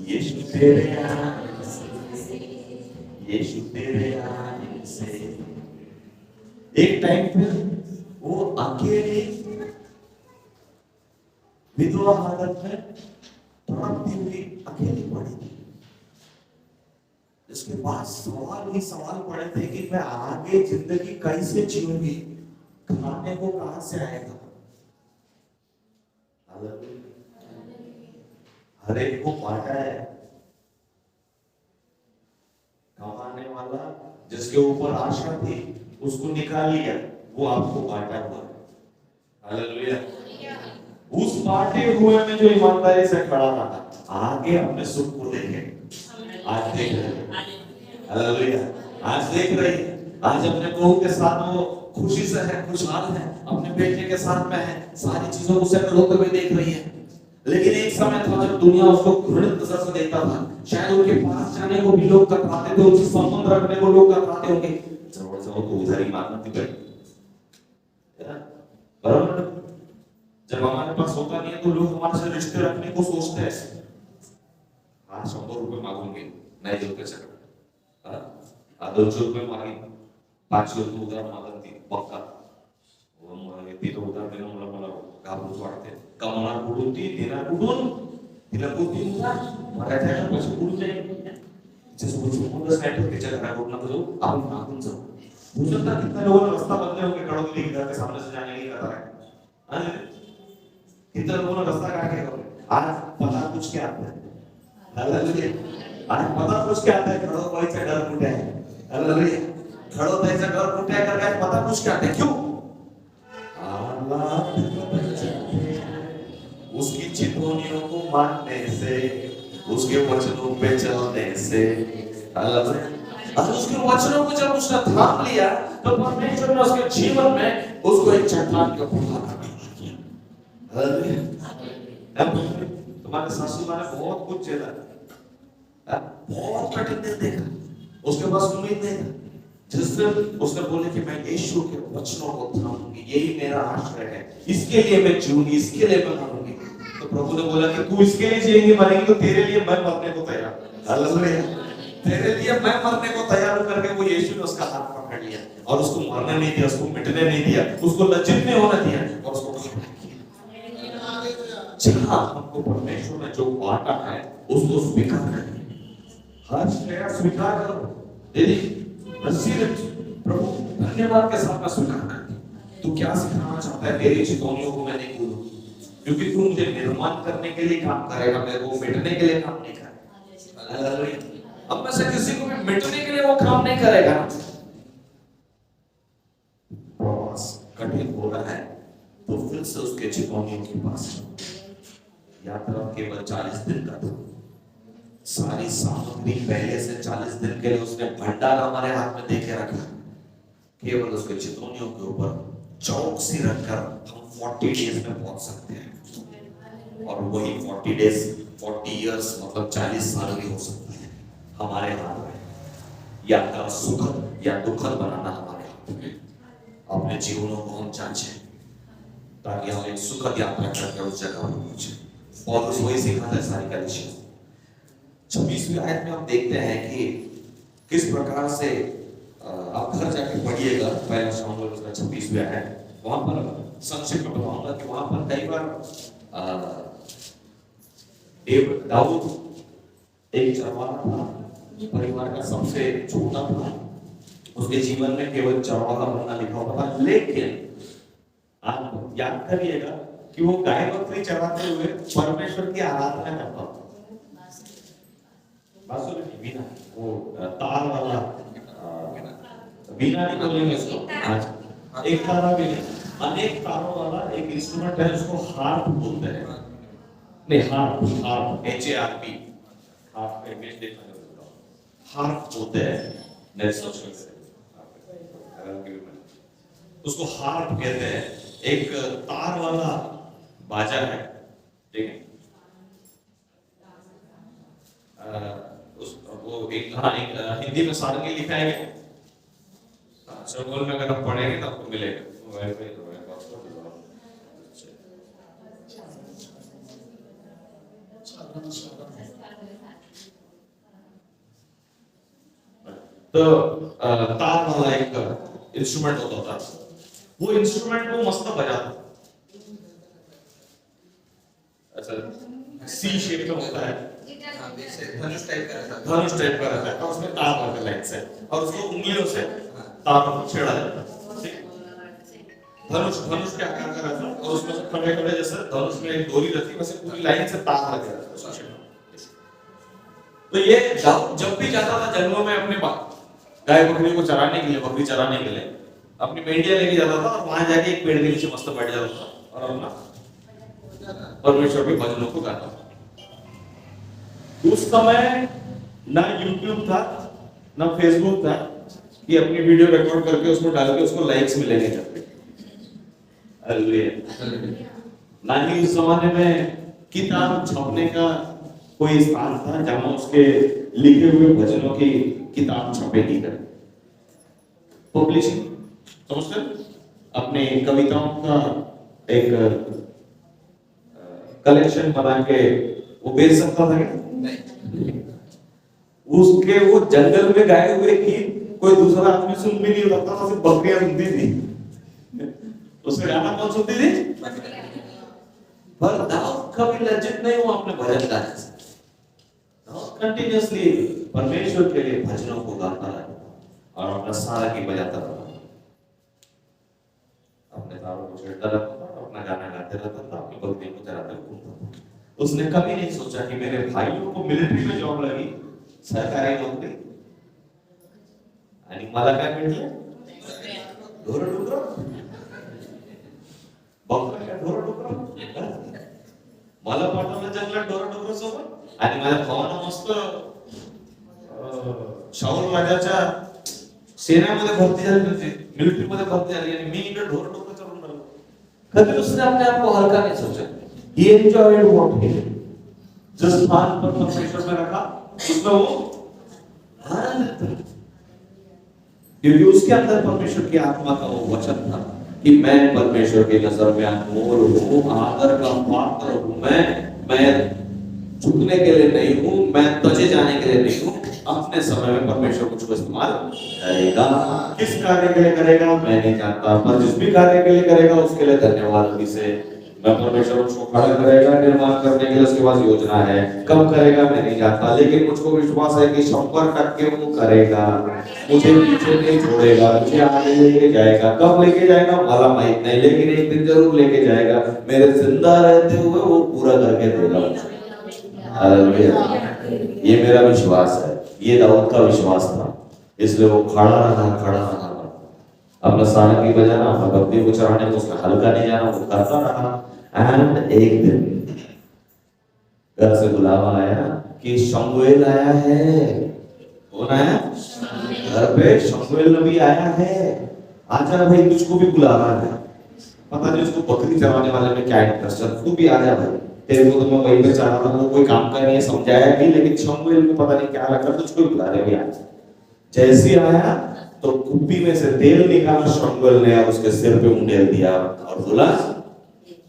यीशु तेरे आने से, यीशु तेरे आने से। एक टाइम पे वो अकेली विधवा हालत में तड़पती हुई अकेली पड़ी थी। इसके बाद सवाल ही सवाल पड़े थे कि मैं आगे जिंदगी कैसे जीऊंगी, खाने को कहां से आएगा। हर एक को बांटा है, कमाने वाला जिसके ऊपर आशा थी उसको निकाल लिया, वो आपको बांटा हुआ है। हालेलुया। उस बांटे हुए में जो ईमानदारी से खड़ा रहा, आगे अपने सुख को देखे। आज देख रहे हैं, हालेलुया, आज देख रही है। आज अपने बहू के साथ वो खुशी से है, खुशहाल है, अपने बेटे के साथ में है, सारी चीजों को सेटल होते हुए देख रही है। लेकिन एक समय था जब दुनिया उसको घृणित नजर से देखता था। शायद उनके पास जाने को भी लोग कतराते थे, उनसे संबंध रखने को लोग कतराते होंगे। जरूर से वो तो उधर ही मारना थी भाई, बराबर। जब हमारे पास होता नहीं है तो लोग हमारे से रिश्ते रखने को सोचते हैं। हाँ 100 रुपए मांगूंगे, नहीं देते चलो, 200 रुपए मांगे, 500 रुपये उधार मागती पक्का, ती तो उधार देणं मला घाबरूच वाटते. कमवणार कुठून ती, देणार कुठून, तिला कोणती उधार मराठ्याला पैसे कुठून जाईल. जिसको संबंधच नाही तो त्याच्या घराकडून नको जाऊ, आपण मागून जाऊ. हो सकता है कितने लोगों ने रास्ता बदले होंगे कड़ोली के घर के सामने से जाने की कतार है, कितने लोगों ने रास्ता काट के करो. आज पता कुछ क्या आता है, हालेलुया. आज पता कुछ क्या आता है, खड़ो भाई से डर कुठे आहे, हालेलुया. खड़ो त्याचं घर कुठे कर काय पता कुछ क्या थे क्यों उसकी चितौनियों को मानने से, उसके वचनों पे चलने से, और उसके वचनों को जब उसने थाम लिया तो परमेश्वर ने उसके जीवन में उसको एक चट्टान के ऊपर खड़ा कर दिया। तुम्हारे सासू माँ ने बहुत कुछ झेला, बहुत कठिन दिन देखा, उसके पास उम्मीद नहीं था। जिस दिन उसने बोले कि मैं यीशु के वचनों को थामूंगी, यही मेरा आश्रय है, इसके लिए मैं जीऊंगी, इसके लिए मैं मरूंगी, तो प्रभु ने बोला कि तू इसके लिए जिएंगी मरेंगी तो तेरे लिए मैं मरने को तैयार। हालेलुया, तेरे लिए मैं मरने को तैयार करके वो यीशु ने उसका हाथ पकड़ लिया और उसको मरने नहीं दिया, उसको मिटने नहीं दिया, उसको लज्जित नहीं होने दिया और उसको खड़ा किया। जहां हमको परमेश्वर ने जो बांटा है उसको स्वीकार करें, हर श्रेय स्वीकार करो। यदि प्रभु धन्यवाद के साथ स्वीकार कर, तू क्या सिखाना चाहता है, तेरी चितौनियों को मैं नहीं भूलूं, क्योंकि तू मुझे निर्माण करने के लिए काम करेगा, मेरे को मिटने के लिए काम नहीं करेगा। अब मैं से किसी को भी मिटने के लिए वो काम नहीं करेगा। प्रवास कठिन हो रहा है तो फिर से उसके चितौनियों के पास, यात्रा केवल 40 दिन का था, सारी सामग्री पहले से 40 दिन के लिए उसने भंडार हमारे हाथ में देके रखा, केवल उसके चितौनियों के ऊपर चौकसी रखकर हम 40 डेज में पहुंच सकते हैं। और वही 40 डेज 40 इयर्स मतलब 40 साल भी हो सकता है हमारे हाथ में। यात्रा सुखद या दुखद बनाना हमारे हाथ में। अपने जीवनों को हम जांचें ताकि हम एक सुखद यात्रा करके उस जगह पर पहुंचे। और उस वही सिखाता है सारी कलीसिया। 26वीं आयत में हम देखते हैं कि किस प्रकार से आप घर जाके पढ़िएगा, पहला शाऊल उसका 26वीं आयत, वहां पर संक्षिप्त में बताऊंगा कि वहां पर कई बार दाऊद एक चरवाहा था, परिवार का सबसे छोटा था, उसके जीवन में केवल चरवाहा बनना लिखा हुआ था, लेकिन आप याद करिएगा कि वो गाय बकरी चराते हुए परमेश्वर की आराधना करता था। वीणा, वो तार वाला वीणा नहीं बोलेंगे इसको आज, एक तारा भी नहीं, अनेक तारों वाला एक इंस्ट्रूमेंट है उसको हार्प बोलते हैं। नहीं, harp, harp HARP, harp English देखना होगा, हार्प बोलते हैं। नेक्स्ट सोचो उसको हार्प कहते हैं, एक तार वाला बाजा है, ठीक है। वो एक हिंदी में सारंगी लिखा है, सरगोल में अगर आप पढ़ेंगे तो आपको मिलेगा। तो तार वाला एक इंस्ट्रूमेंट होता था, वो इंस्ट्रूमेंट को मस्त बजाता, अच्छा सी शेप में होता है, धनुष टाइप का रहता है और उसमें तार होता है लाइन से, और उसको उंगलियों से तार को छेड़ा जाता है। धनुष के आकार का रहता है और उसमें से खड़े खड़े जैसे धनुष में एक डोरी रहती है, वैसे पूरी लाइन से तार लगे रहता है। तो ये जब भी जाता था जंगलों में अपने गाय बकरी को चराने के लिए, बकरी चराने के लिए अपनी मेंढियां लेके जाता था और वहां जाके एक पेड़ के नीचे मस्त बैठ जाता था और अपना परमेश्वर के भजनों को गाता था। उस समय ना YouTube था ना Facebook था कि अपनी वीडियो रिकॉर्ड करके उसको डाल के उसको लाइक्स मिलेंगे करके, ना ही उस जमाने में किताब छपने का कोई स्थान था जहां उसके लिखे हुए भजनों की किताब छपेगी कर पब्लिशिंग, समझते, अपने कविताओं का एक कलेक्शन बना के वो बेच सकता था क्या? नहीं। उसके वो जंगल में गाए हुए गीत कोई दूसरा आदमी सुन भी नहीं सकता था, सिर्फ बकरियां सुनती थी। उसका गाना कौन सुनती थी? पर दाऊद कभी लज्जित नहीं हुआ अपने भजन गाने से। दाऊद कंटिन्यूअसली परमेश्वर के लिए भजनों को गाता रहा और अपना सारा की बजाता रहा, अपने तारों को छेड़ता रहता था, अपना गाना गाते रहता था, अपनी बकरियों को चराते घूमता था। उसने कभी नहीं सोचा कि मेरे भाइयों को मिलिट्री में जॉब लगी, सरकारी नौकरी, आणि मला काय भेटलं? ढोरडुकर. बघतो का ढोरडुकर? मला पाठवलं जंगलात ढोरडुकर सोबत आणि माझ्या भावानं मस्त शाहूर राजाच्या सेनेमध्ये भरती झाली, मिलिटरी मध्ये भरती झाली आणि मी इकडे ढोरडुकर चढून राहिलो. कभी उसने अपने आप को हल्का नहीं सोचा. He enjoyed what he did. जिस स्थान पर परमेश्वर में रखा उसमें वो आनंद था, क्योंकि उसके अंदर परमेश्वर की आत्मा का वो वचन था कि मैं परमेश्वर की नजर में अनमोल हूँ, आदर का पात्र हूँ. मैं झुकने के लिए नहीं हूँ, मैं तजे जाने के लिए नहीं हूँ. अपने समय में परमेश्वर कुछ को इस्तेमाल करेगा. किस कार्य के लिए करेगा मैं नहीं जानता, पर जिस भी कार्य के लिए करेगा उसके लिए धन्यवाद से मैं परमेश्वर उसको खड़ा करेगा, निर्माण करने के लिए उसके पास योजना है. कब करेगा मैं नहीं जानता, लेकिन मुझको विश्वास है कि 100% वो करेगा. मुझे पीछे नहीं छोड़ेगा, मुझे आगे लेके जाएगा. कब लेके जाएगा मला माहित नहीं, लेकिन एक दिन जरूर लेके जाएगा. मेरे जिंदा रहते हुए वो पूरा करके देगा. हालेलुया. ये मेरा विश्वास है, ये दाऊद का विश्वास था, इसलिए वो खड़ा रहा. अपना सारंगी बजाना, अपना बकरी को चराने को उसने हल्का नहीं जाना, वो करता रहा. एंड एक दिन घर से बुलावा आया कि शमूएल आया है. कौन आया? घर पे शमूएल नबी आया है. आजा भाई, तुझको भी बुला रहा है. पता नहीं उसको बकरी चराने वाले में क्या इंटरेस्ट है. तू भी आजा भाई, तेरे को तो मैं वहीं पे चढ़ा रहा हूँ, कोई काम का नहीं है, समझाया भी, लेकिन शमूएल को पता नहीं क्या लगा, तुझको भी बुला रहे भैया. जैसे आया तो कुप्पी में से तेल निकाला शमूएल ने और उसके सिर पे उंडेल दिया और बोला,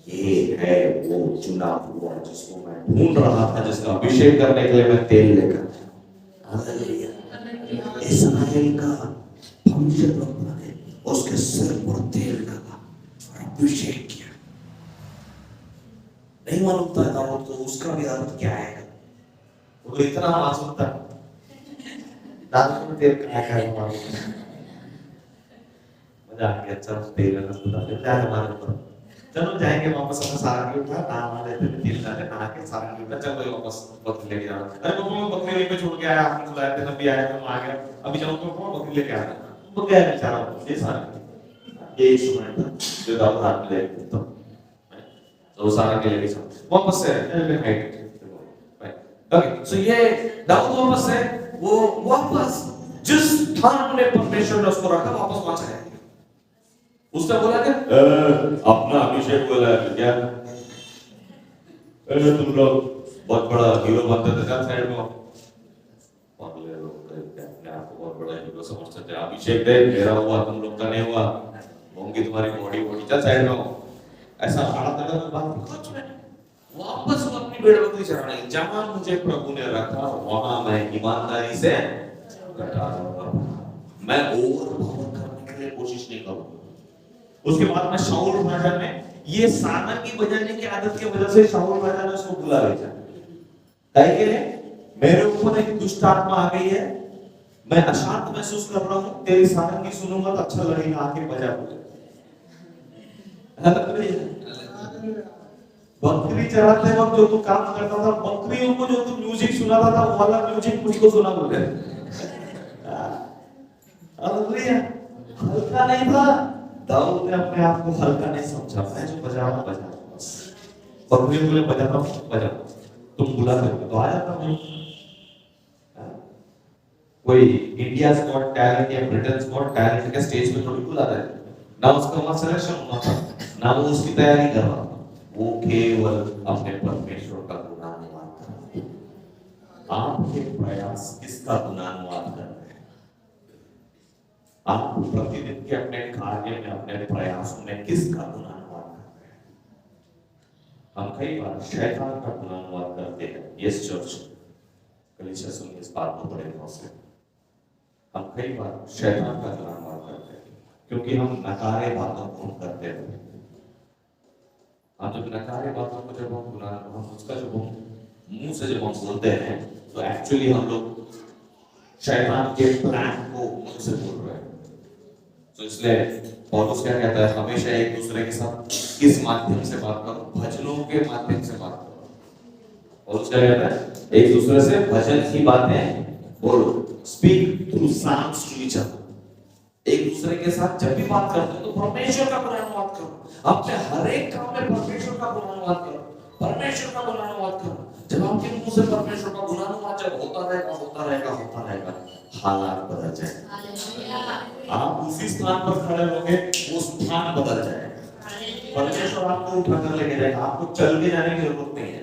ये है वो चुना हुआ जिसको मैं ढूंढ रहा था, जिसका अभिषेक करने के लिए मैं तेल लेकर. हालेलुया. इस्राएल का भविष्यद्वक्ता ने उसके सिर पर तेल डाला और अभिषेक किया. नहीं मालूम था दाऊद को उसका भी अर्थ क्या है. वो तो इतना मासूम था, दाऊद को तेल क्या है मालूम. मजा आ गया. चलो तेल डालना क्या है हमारे ऊपर. चलो जाएंगे वापस, अपना सारंगी उठा, नहा लेते हैं, तेल डाले, नहा के सारंगी उठा, चलो वापस बकरी लेके जाना. अरे पापा मैं बकरी वहीं पे छोड़ के आया, आपने बुलाया था, नबी आया, मैं आ गया, अभी जाऊँ तो पापा बकरी लेके आना. वो गया बेचारा. ये सारंगी, ये समय था जो दाऊद हाथ में लेके तो वो सारंगी लेके चला वापस से. ओके, सो ये दाऊद वापस से वो वापस जिस स्थान में परमेश्वर ने उसको रखा वापस वहां चला. उसने बोला क्या? अपना अभिषेक बोला क्या? तुम लोग बहुत बड़ा हीरो बनते थे क्या साइड में? पागल लोग अपने आप को बहुत बड़ा हीरो समझते थे. अभिषेक दे, मेरा हुआ, तुम लोग का नहीं हुआ, होंगी तुम्हारी बॉडी क्या साइड में हो. ऐसा आड़ा तड़ा बात कुछ नहीं. वापस वो अपनी भेड़ बकरी चराने. जहां मुझे प्रभु ने रखा वहां मैं ईमानदारी से कटा रहूंगा. मैं ओवर करने के लिए कोशिश नहीं करूंगा. उसके बाद में शाऊल राजा ने ये सारंगी बजाने की आदत की वजह से शाऊल राजा ने उसको बुला भेजा. काहे के लिए? मेरे ऊपर एक दुष्ट आत्मा आ गई है, मैं अशांत महसूस कर रहा हूँ, तेरी सारंगी सुनूंगा तो अच्छा लगेगा, आके बजा मुझे. बकरी चराते वक्त जो तू काम करता था, बकरियों को जो तू म्यूजिक सुनाता था, वो वाला म्यूजिक मुझको सुना मुझे. हल्का नहीं था. दाऊद ने अपने आप को हल्का नहीं समझा. मैं जो बजा रहा हूं बस, बकरियों के लिए बजाता हूं बजा. तुम बुलाते हो तो आ जाता हूं. कोई इंडिया गॉट टैलेंट या ब्रिटेन गॉट टैलेंट के स्टेज पे थोड़ी बुला रहे ना. उसका वहां सिलेक्शन हुआ था ना, वो उसकी तैयारी कर रहा था. वो केवल अपने परमेश्वर का गुणानुवाद कर रहा था. आपके प्रयास किसका गुणानुवाद कर रहे हैं? आप प्रतिदिन के अपने कार्य में, अपने प्रयासों में किसका गुणानुवाद कर रहे हैं? हम कई बार शैतान का गुणानुवाद करते हैं. यस चर्च, कलीसिया सुनिए इस बात को बड़े ध्यान से. हम कई बार शैतान का गुणानुवाद करते हैं क्योंकि हम नकारे बातों को हम करते हैं. हम जब नकारे बातों को जब हम उसका जब मुंह से जब हम बोलते हैं तो एक्चुअली हम लोग शैतान के प्लान को मुंह से बोल रहे हैं. तो इसलिए पौलुस क्या कहता है, हमेशा एक दूसरे के साथ किस माध्यम से बात करो? भजनों के माध्यम से बात करो. पौलुस क्या कहता है? एक दूसरे से भजन की बातें बोलो. Speak through sounds to each other. एक दूसरे के साथ जब भी बात करते हो तो परमेश्वर का गुणानुवाद करो। अपने हर एक काम में परमेश्वर का गुणानुवाद करो, परमेश्वर का गुणानुवाद करो। जब आपके मुंह से परमेश्वर का गुणानुवाद जब होता रहेगा, हालात बदल जाएंगे। आप उसी स्थान पर खड़े होंगे, वो स्थान बदल जाएगा। परमेश्वर आपको उठाकर लेके जाएगा। आपको चल के जाने की जरूरत नहीं है,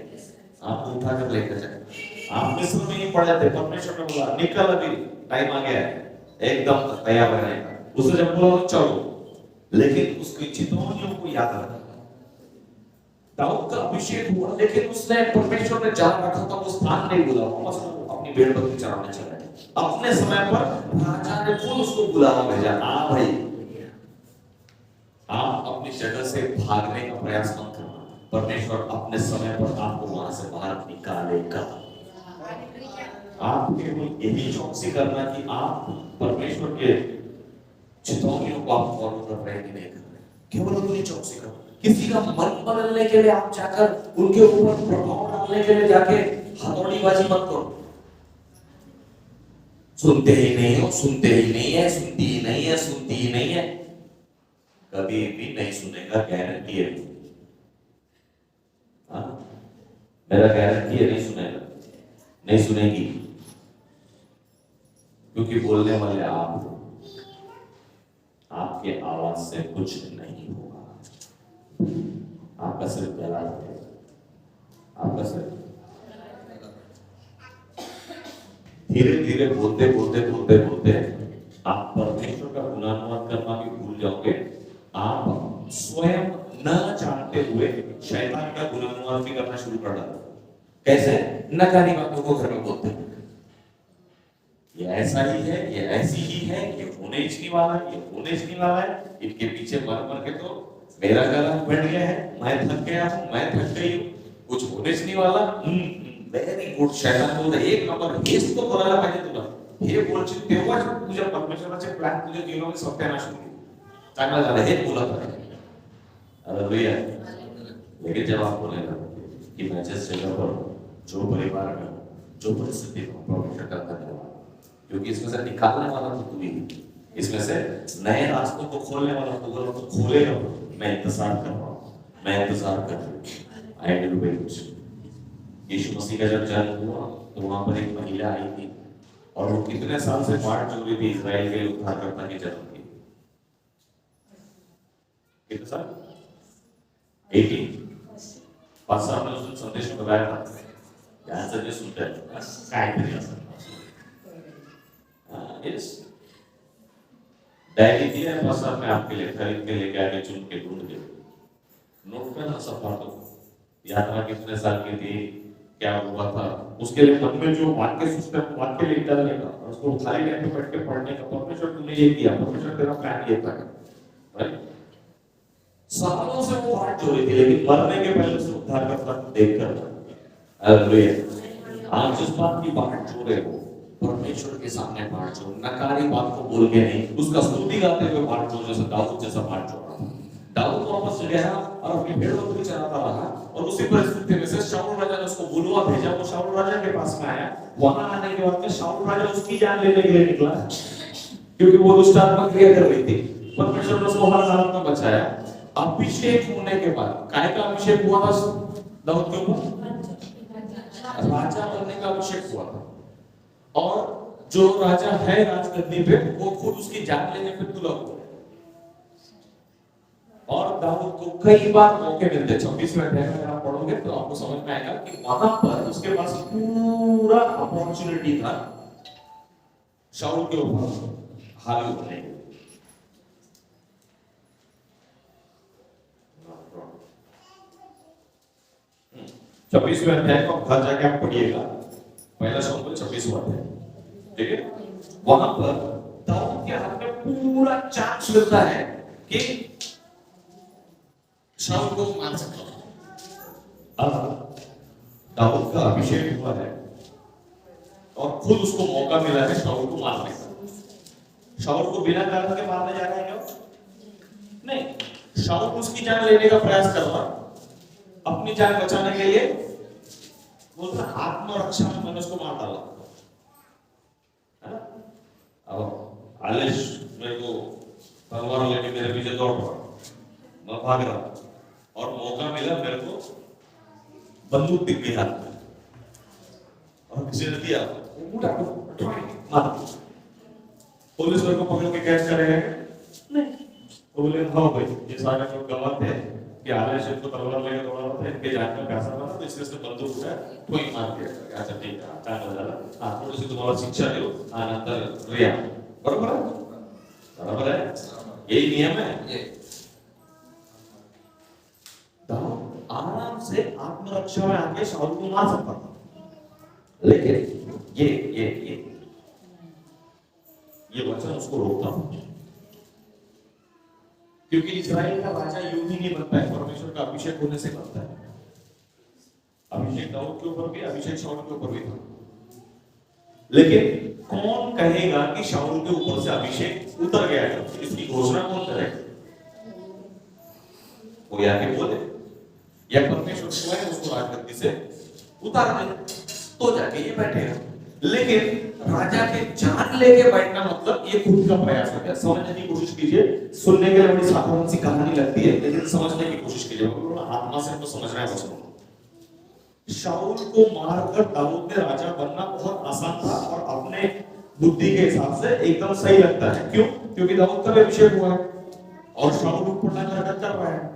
आपको उठाकर लेकर जाएगा। आप मिस्र में ही पड़े थे, परमेश्वर ने बोला निकल, अभी टाइम आ गया है, एकदम तैयार रहने का। उसने जब बोला चलो, लेकिन उसकी चितौनियों को याद रखा। दाऊद का अभिषेक हुआ, लेकिन उसने परमेश्वर ने जहां रखा था वो स्थान नहीं भूला। वापस अपनी भेड़ बकरी चराने चला गया। अपने समय पर राजा ने खुद उसको बुलावा भेजा, आ भाई, आप अपनी जगह से भागने का प्रयास मत करना, परमेश्वर अपने समय पर आपको वहां से बाहर निकालेगा। आप केवल यही चौकसी करना कि आप परमेश्वर के चितौनियों को आप फॉलो कर रहे हैं कि नहीं कर रहे, केवल उतनी चौकसी करो। किसी का मन बदलने के लिए आप जाकर उनके ऊपर प्रभाव डालने के लिए जाके हथौड़ीबाजी मत करो। सुनते ही नहीं हो, सुनते ही नहीं है, सुनती ही नहीं है, सुनती ही नहीं है, कभी भी नहीं सुनेगा, गारंटी है। मेरा गारंटी है, नहीं सुनेगा, नहीं सुनेगी, क्योंकि बोलने वाले आप हो। आपके आवाज से कुछ नहीं होगा, आपका सिर्फ गला है, आपका सिर्फ धीरे धीरे बोलते बोलते बोलते बोलते आप परमेश्वर का गुणानुवाद करना भी भूल जाओगे। आप स्वयं न जानते हुए शैतान का गुणानुवाद भी करना शुरू कर डालो। कैसे? नकारी बातों को घर में बोलते हैं, ये ऐसा ही है, ये ऐसी ही है, ये होने ही नहीं वाला, ये होने ही नहीं वाला है, इनके पीछे मर मर के तो मेरा गला बैठ गया है, मैं थक गया हूं, मैं थक गई हूं, कुछ होने ही नहीं वाला। Very good. शैतान बोलतो एक नंबर, हेच तो बोलायला पाहिजे तुला, हे बोलशील तेव्हा तुझ्या परमेश्वराचे प्लॅन तुझ्या जीवनामध्ये सत्यानाश होईल, चांगला झाला हे बोलत आहे। हालेलुया। लेकिन जब आप बोलेगा कि मैं जिस जगह पर जो परिवार में जो परिस्थिति में परमेश्वर का धन्यवाद, क्योंकि इसमें से निकालने वाला तो तू ही, इसमें से नए रास्तों को खोलने वाला तो बोलो तो खोलेगा। मैं इंतजार कर रहा हूँ, मैं इंतजार कर रहा हूँ। I will wait. यीशु मसीह का जब जन्म हुआ तो वहां पर एक महिला आई थी और वो कितने साल से बाट जो रही थी इजराइल के उद्धारकर्ता के जन्म की। कितने साल? 18। 5 साल में उसने संदेश में बताया था, यहाँ से जो सुनते हैं काय तरी असं। यस, डायरी दिया है 5 साल में आपके लिए, खरीद के लेके आके चुन के ढूंढ के नोट पे ना सफर तो यात्रा कितने साल की थी, क्या हुआ था, उसके लिए मन में जो वाक्य सोचते हैं वाक्य लिख डालने का, उसको खाली टाइम पे बैठ के पढ़ने का। परमेश्वर तुमने ये किया, परमेश्वर तेरा प्लान ये था, राइट? सालों से वो बाट जो रही थी, लेकिन मरने के पहले उसे उद्धारकर्ता को देखकर, हालेलुया। आप जिस बात की बाट जो रहे हो, परमेश्वर के सामने बाट जो, नकारी बात को बोल के नहीं, उसका स्तुति गाते हुए बाट जो, जैसे दाऊद जैसा बाट जो रहा। दाऊद वापस गया और अपनी भेड़ बकरी चराता रहा और उसी परिस्थिति में से शाऊल राजा ने उसको बुलवा भेजा। वो शाऊल राजा के पास में आया। वहां आने के बाद में शाऊल राजा उसकी जान लेने के लिए निकला, क्योंकि वो दुष्ट आत्मा क्रिया कर रही थी। परमेश्वर ने उसको हर हालत में बचाया। अभिषेक होने के बाद, काय का अभिषेक हुआ था दाऊद के ऊपर? राजा बनने का अभिषेक हुआ था। और जो राजा है राजगद्दी पे, वो खुद उसकी जान लेने पे तुला हुआ। और दाऊद को कई बार मौके मिलते। 26वें अध्याय में आप पढ़ोगे तो आपको समझ में आएगा कि वहां पर उसके पास पूरा अपॉर्चुनिटी था शाऊल के ऊपर हावी होने के। 26वें अध्याय को घर जाके आप पढ़िएगा, पहला शमूएल 26वां अध्याय, ठीक है? वहां पर दाऊद के हाथ में पूरा चांस मिलता है कि शाऊल को मार सकता हूं। अब दाऊद का अभिषेक हुआ है और खुद उसको मौका मिला है शाऊल को मारने का। शाऊल को बिना कारण के मारने जा रहा है क्या? नहीं, शाऊल उसकी जान लेने का प्रयास कर रहा, अपनी जान बचाने के लिए बोलता आत्मरक्षा में मैंने उसको मार डाला। अब आलिश मेरे को तलवार लेके मेरे पीछे दौड़ पड़ा, मैं भाग रहा और मौका मिला मेरे को, बंदूक दिख गई हाथ में और किसी ने दिया मार। पुलिस मेरे को पकड़ के कैच करेगा नहीं, वो बोले हाँ भाई ये सारे लोग गवाह थे कि आलय को तलवार लेके दौड़ा रहा था, इनके जान में पैसा बना तो इसलिए बंदूक उठाया कोई मार दिया। अच्छा ठीक है, चांगला झाला, हाँ थोड़ी सी तुम्हाला शिक्षा देऊ नंतर रिया, बरोबर है, बरोबर है, यही नियम है। आराम से आत्मरक्षा में आके शाऊल को मार सकता था, लेकिन ये वचन उसको रोकता था, क्योंकि इस्राएल का राजा यूं ही नहीं बनता है, परमेश्वर का अभिषेक होने से बनता है। अभिषेक दाऊद के ऊपर भी, अभिषेक शाऊल के ऊपर भी था, लेकिन कौन कहेगा कि शाऊल के ऊपर से अभिषेक उतर गया है? इसकी घोषणा कौन करेगा? कोई आके बोले या परमेश्वर स्वयं उसको राजगद्दी से उतार दे तो जाके ये बैठेगा। लेकिन राजा के जान लेके बैठना मतलब ये खुद का प्रयास हो गया। समझने की कोशिश कीजिए, सुनने के लिए बड़ी साधारण सी कहानी लगती है, लेकिन समझने की कोशिश कीजिए, आत्मा से तो समझना है वचन। शाऊल को मारकर दाऊद ने राजा बनना बहुत आसान था और अपने बुद्धि के हिसाब से एकदम सही लगता है। क्यों? क्योंकि दाऊद का अभिषेक हुआ है और शाऊल ऊपर हरकत कर रहा है,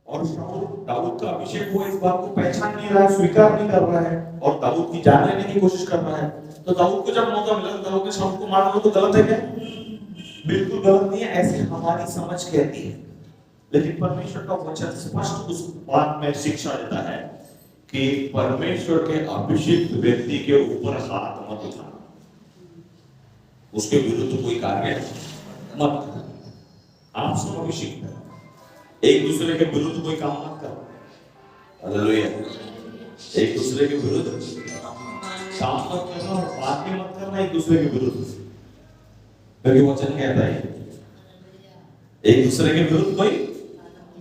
और शाऊल दाऊद का अभिषेक हुआ इस बात को पहचान नहीं रहा है, स्वीकार नहीं कर रहा है और दाऊद की जान लेने की कोशिश कर रहा है। तो दाऊद को जब मौका मिला तो दाऊद ने शाऊल को मारना तो गलत है क्या? बिल्कुल गलत नहीं है, ऐसे हमारी समझ कहती है। लेकिन परमेश्वर का वचन स्पष्ट उस बात में शिक्षा देता है कि परमेश्वर के अभिषिक्त व्यक्ति के ऊपर हाथ मत उठाना, उसके विरुद्ध कोई कार्य मत करना। आप सब अभिषिक्त हैं, एक दूसरे के विरुद्ध कोई काम मत करो, हालेलुया। एक दूसरे के विरुद्ध काम मत करना और बात भी मत करना एक दूसरे के विरुद्ध, क्योंकि वचन कहता है एक दूसरे के विरुद्ध कोई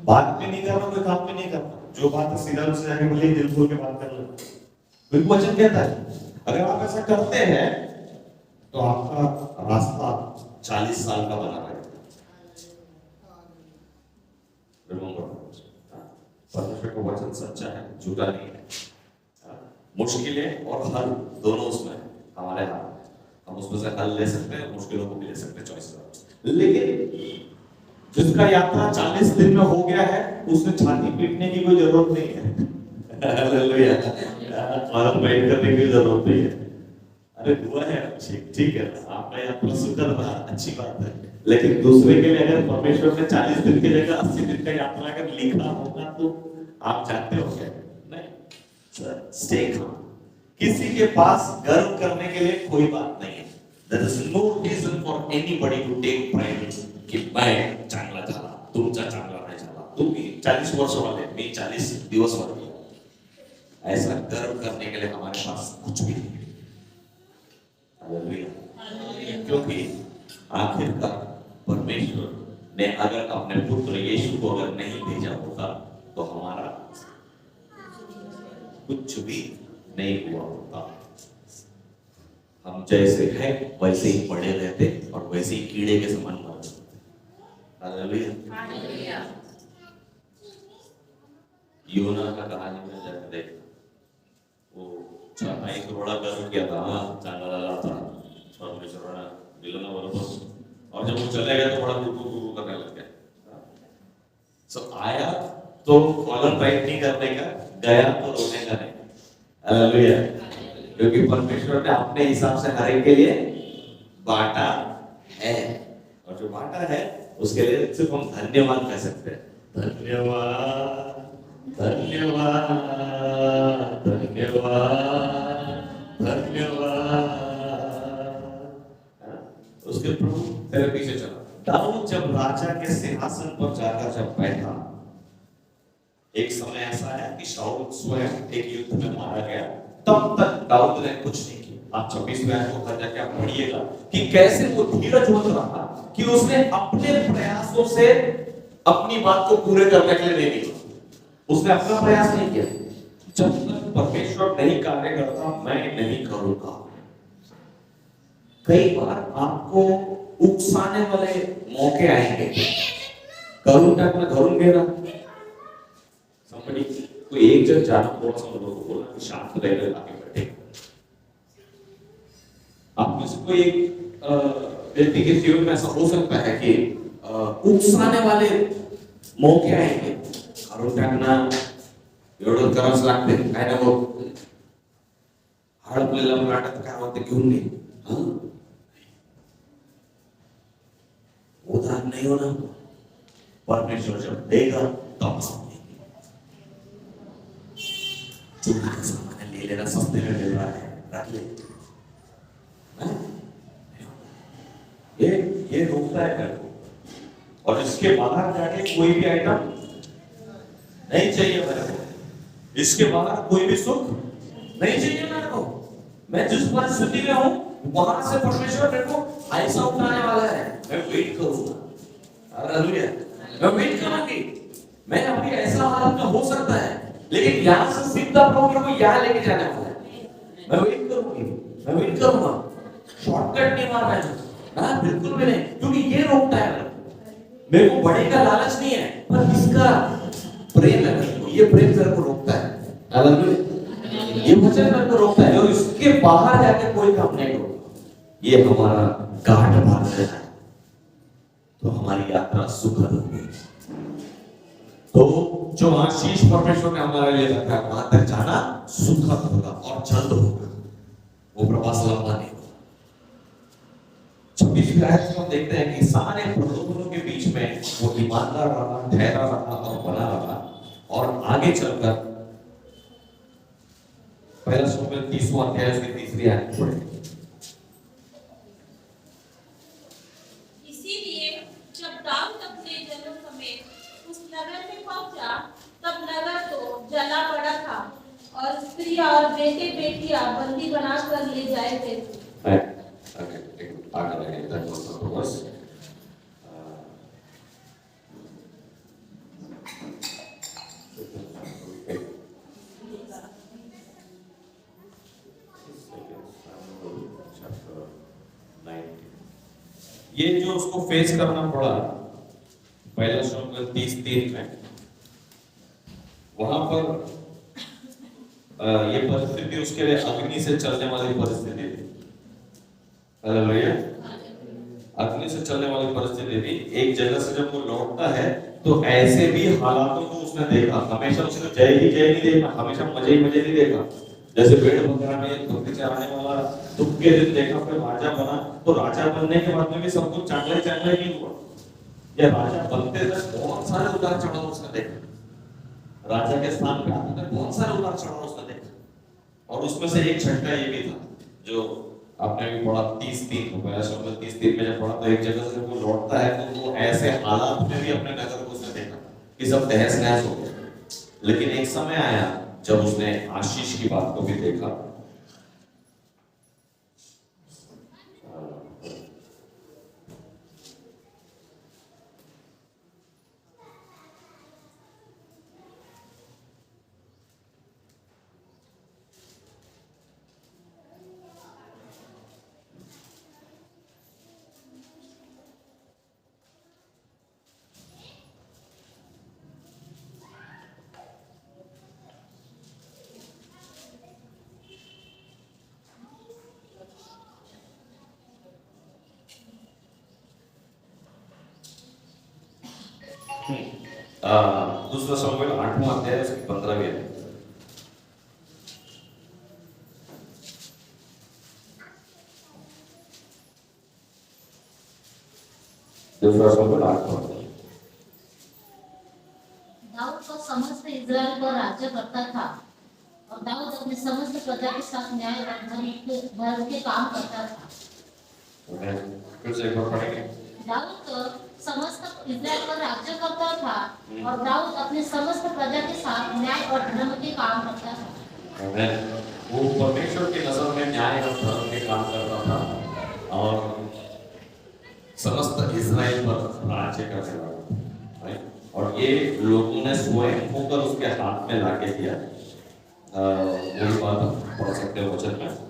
बात भी नहीं करना, कोई काम भी नहीं करना। जो बात सीधा उससे जाके बोलिए, दिल खोल के बात कर लेना, क्योंकि वचन कहता है अगर आप ऐसा करते हैं तो आपका रास्ता 40 साल का बना रहेगा। परमेश्वर का वचन सच्चा है, झूठा नहीं है। मुश्किलें और हल दोनों उसमें हमारे हाथ, हम उसमें से हल ले सकते हैं, मुश्किलों को भी ले सकते हैं, चॉइस। लेकिन जिसका यात्रा 40 दिन में हो गया है उसने छाती पीटने की कोई जरूरत नहीं है, हालेलुया, और वेट करने की जरूरत नहीं है। अरे दुआ है, ठीक है, आपका यात्रा सुंदर रहा, अच्छी बात है, लेकिन दूसरे के लिए अगर परमेश्वर ने 40 दिन की जगह 80 दिन का यात्रा अगर लिखा होगा तो आप जानते हो क्या? नहीं, स्टे calm। किसी के पास गर्व करने के लिए कोई बात नहीं है। There is no reason for anybody to take pride कि मैं चांगला झाला, तुमचा चांगला नाही झाला, तुम्ही 40 वर्ष वाले, मी 40 दिवस वाले, ऐसा गर्व करने के लिए हमारे पास कुछ भी नहीं। हालेलुया। क्योंकि आखिरकार परमेश्वर ने अगर अपने पुत्र यीशु को अगर नहीं भेजा होता तो हमारा कुछ भी नहीं हुआ होता। हम जैसे हैं वैसे ही पड़े रहते और वैसे ही कीड़े के समान मर जाते। हालेलुया। योना का कहानी में जाकर देख, वो एक रोड़ा कर गया था, चांगला लगा था, परमेश्वर ने दिला ना बरोबर, और जब वो चले गए तो बड़ा गुरु करने लग गया। सो आया तो कॉलर टाइट नहीं करने का, गया तो रोने का नहीं। हालेलुया। क्योंकि परमेश्वर ने अपने हिसाब से हर एक के लिए बांटा है, और जो बांटा है उसके लिए सिर्फ हम धन्यवाद कह सकते हैं। धन्यवाद, धन्यवाद, धन्यवाद, धन्यवाद। उसके प्रभु तेरे पीछे चला। दाऊद जब राजा के सिंहासन पर जाकर जब बैठा, एक समय ऐसा है कि शाऊल स्वयं एक युद्ध में मारा गया, तब तक दाऊद ने कुछ नहीं किया। आप 26वें अध्याय को पढ़ जाके आप पढ़िएगा कि कैसे वो धीरजवंत रहा, कि उसने अपने प्रयासों से अपनी बात को पूरे करने के लिए नहीं निकला, उसने अपना प्रयास नहीं किया। जब तक परमेश्वर नहीं कार्य करता मैं नहीं करूंगा। कई बार आपको उकसाने वाले मौके आएंगे, घरून टाकना घरून घेना। somebody कोई एक जन जाना थोड़ा सा लोगों को बोला कि शांत रहकर आगे बढ़े। आप में से कोई एक व्यक्ति के जीवन में ऐसा हो सकता है कि उकसाने वाले मौके आएंगे, घरून टाकना एवढं करावंच लागते, काय ना मग हडपलेला वाटत काय होतं घेऊन घे, उधार नहीं होना, परमेश्वर जब देगा तब समझेंगे। चोरी का सामान ले लेना, सस्ते में मिल रहा है, रख ले। ये रोकता है मेरे को, और इसके बाहर जाके कोई भी आइटम नहीं चाहिए मेरे को, इसके बाहर कोई भी सुख नहीं चाहिए मेरे को। मैं जिस परिस्थिति में हूं वहां से परमेश्वर मेरे को ऐसा उठाने वाला है, मैं वेट करूंगा। हालेलुया, मैं वेट करूंगी। मैं अभी ऐसा हालत में हो सकता है, लेकिन यहां से सीधा प्रभु मेरे को यहां लेके जाने वाला है। मैं वेट करूंगी, मैं वेट करूंगा। शॉर्टकट नहीं मारना है, हाँ बिल्कुल भी नहीं, क्योंकि ये रोकता है मेरे को। बढ़ने का लालच नहीं है, पर इसका प्रेम है मेरे को, ये प्रेम मेरे को रोकता है। हालेलुया, ये वचन मेरे को रोकता है, और इसके बाहर जाके कोई काम नहीं रोकता। ये हमारा गांठ बांध देना है, तो हमारी यात्रा सुखद होगी। तो जो आशीष परमेश्वर ने हमारे लिए रखा है, वहां तक जाना सुखद होगा और जल्द होगा, वो प्रवास लंबा नहीं होगा। 26वीं आयत में हम देखते हैं कि सारे प्रलोभनों के बीच में वो ईमानदार रहा, ठहरा रहा और बना रहा, और आगे चलकर पहला शमूएल 30वां अध्याय उसकी 3री आयत पढ़ें। इसीलिए जब दाऊद अपने जनों समेत उस नगर में पहुंचा, तब नगर तो जला पड़ा था और स्त्री और बेटे बेटियां बंदी बनाकर ले जाए गए थे। ये जो उसको फेस करना पड़ा पहला शमूएल 30:3 में, वहां पर ये परिस्थिति उसके लिए अग्नि से चलने वाली परिस्थिति थी। हालेलुया, अग्नि से चलने वाली परिस्थिति थी। एक जगह से जब वो लौटता है तो ऐसे भी हालातों को उसने देखा। हमेशा उसने जय ही जय नहीं देखा, हमेशा मजे ही मजे नहीं देखा। जैसे भेड़ बकरा में धोखे चराने वाला दुख के दिन देखा, फिर राजा बना, तो राजा बनने के बाद में भी सब कुछ चांगला ही नहीं हुआ। या राजा बनते तक बहुत सारे उतार चढ़ाव उसने देखा, राजा के स्थान पे आते तक बहुत सारे उतार चढ़ाव उसने देखा, और उसमें से एक झटका ये भी था जो आपने भी पढ़ा 30:3 पहला शमूएल 30:3 में जब पढ़ा, तो एक जगह से वो लौटता है तो वो ऐसे हालात में भी अपने नगर को उसने देखा कि सब तहस नहस हो गया। लेकिन एक समय आया जब उसने आशीष की बात को भी देखा। दूसरा शमूएल 8वां अध्याय उसकी 15वीं आयत। दूसरा शमूएल 8वां अध्याय। दाऊद तो समस्त इस्राएल पर राज्य करता था, और दाऊद अपने समस्त प्रजा के साथ न्याय और धर्म के काम करता था। फिर से एक बार पढ़ेंगे। दाऊद तो समस्त इस्राएल पर राज्य करता था, और दाऊद अपने समस्त प्रजा के साथ न्याय और धर्म के काम करता था। आमीन। वो परमेश्वर की नजर में न्याय और धर्म के काम करता था, और समस्त इस्राएल पर राज्य करने वाला। और ये लोगों ने स्वयं होकर उसके हाथ में लाके दिया। वही बात हम पढ़ सकते हैं वचन में।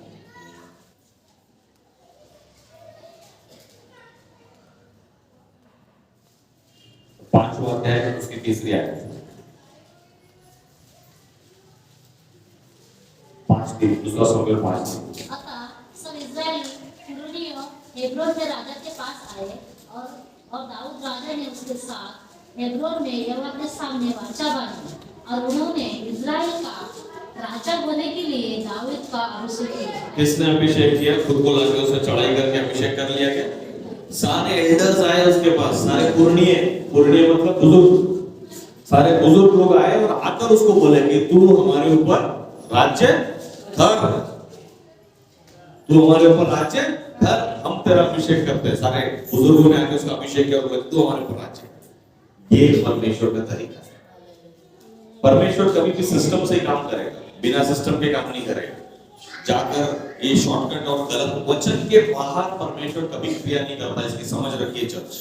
5वां अध्याय उसकी 3री आयत, 5 दूसरा शमूएल 5। अतः सब इस्राएली कुलीनों हेब्रोन में राजा के पास आए और दाऊद राजा ने उसके साथ हेब्रोन में यहोवा के सामने वाचा बांधी और उन्होंने इस्राएल का राजा होने के लिए दाऊद का अभिषेक किया। किसने अभिषेक किया? खुद को लाके उसे चढ़ाई करके अभिषेक कर लिया क्या? सारे एल्डर्स आए उसके पास, सारे पुरनिये मतलब बुजुर्ग, सारे बुजुर्ग लोग आए और आकर उसको बोले कि तू हमारे ऊपर राज्य धर, तू हमारे ऊपर राज्य धर, हम तेरा अभिषेक करते हैं। सारे बुजुर्गों ने आके उसका अभिषेक किया और बोले तू हमारे ऊपर राज्य। ये परमेश्वर का तरीका है। परमेश्वर कभी भी सिस्टम से ही काम करेगा, बिना सिस्टम के काम नहीं करेगा। जाकर ये शॉर्टकट और गलत वचन के बाहर परमेश्वर कभी क्रिया नहीं करता। इसकी समझ रखिए चर्च,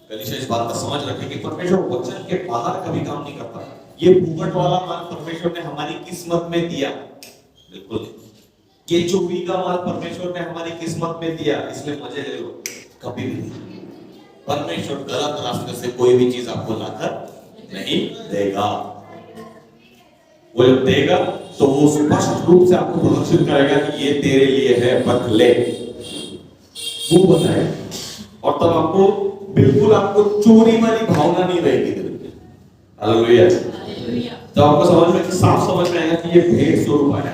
कलीसिया इस बात का समझ रखिए कि परमेश्वर वचन के बाहर कभी काम नहीं करता। ये भूगट वाला माल परमेश्वर ने हमारी किस्मत में दिया, बिल्कुल। ये चोरी का माल परमेश्वर ने हमारी किस्मत में दिया, इसलिए मजे ले लो, कभी भी नहीं। परमेश्वर गलत रास्ते से कोई भी चीज आपको लाकर नहीं देगा। वो जब देगा तो वो स्पष्ट रूप से आपको प्रदर्शित करेगा कि ये तेरे लिए है, रख ले, वो बताएगा। और तब आपको बिल्कुल आपको चोरी वाली भावना नहीं रहेगी दिल में। हालेलुया। तो आपको समझ में साफ समझ में आएगा कि ये भेंट स्वरूप आया।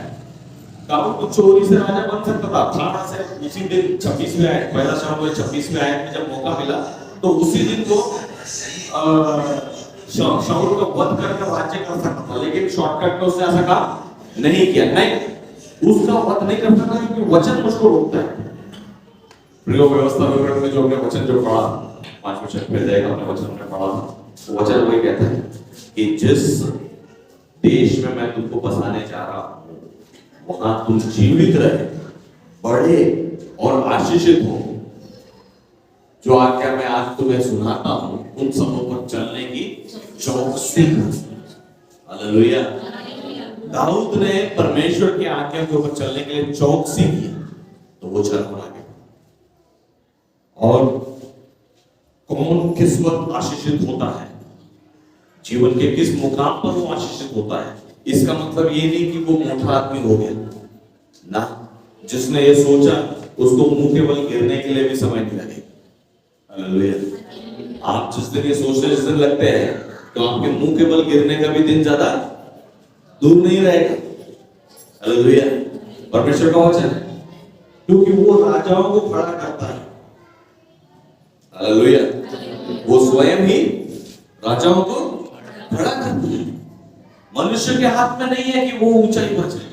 दाऊद को चोरी से राजा बन सकता था, ठाड़ा से उसी दिन 26वें आयत, पहला शमूएल 26वें आयत में जब मौका मिला तो उसी दिन वो शाऊल को वध करके राज्य कर सकता था, लेकिन शॉर्टकट में उसने ऐसा काम नहीं किया। नहीं, उसका वध नहीं कर सकता क्योंकि वचन मुझको रोकता है। प्रियो व्यवस्था विवरण में जो हमने वचन जो पढ़ा, 5वें शब्द में जाएगा, हमने वचन में पढ़ा था, वो वचन वही कहता है कि जिस देश में मैं तुमको बसाने जा रहा हूं वहां तुम जीवित रहे, बड़े और आशीषित हो। जो आज्ञा मैं आज तुम्हें सुनाता हूं उन सबों पर चलने की चौकसी। हालेलुया। दाऊद ने परमेश्वर की आज्ञा के ऊपर चलने के लिए चौकसी की, तो वो चल पड़ा गया। और कौन किस वक्त आशीषित होता है, जीवन के किस मुकाम पर वो आशीषित होता है, इसका मतलब ये नहीं कि वो मोटा आदमी हो गया ना। जिसने ये सोचा उसको मुंह के बल गिरने के लिए भी समय नहीं लगेगा। हालेलुया। आप जिस दिन ये सोचने जिस दिन लगते हैं तो आपके मुंह के बल गिरने का भी दिन ज्यादा दूर नहीं रहेगा। हालेलुया। परमेश्वर का वचन है, क्योंकि वो राजाओं को खड़ा करता है। हालेलुया। वो स्वयं ही राजाओं को खड़ा करता है। मनुष्य के हाथ में नहीं है कि वो ऊंचाई पर जाए।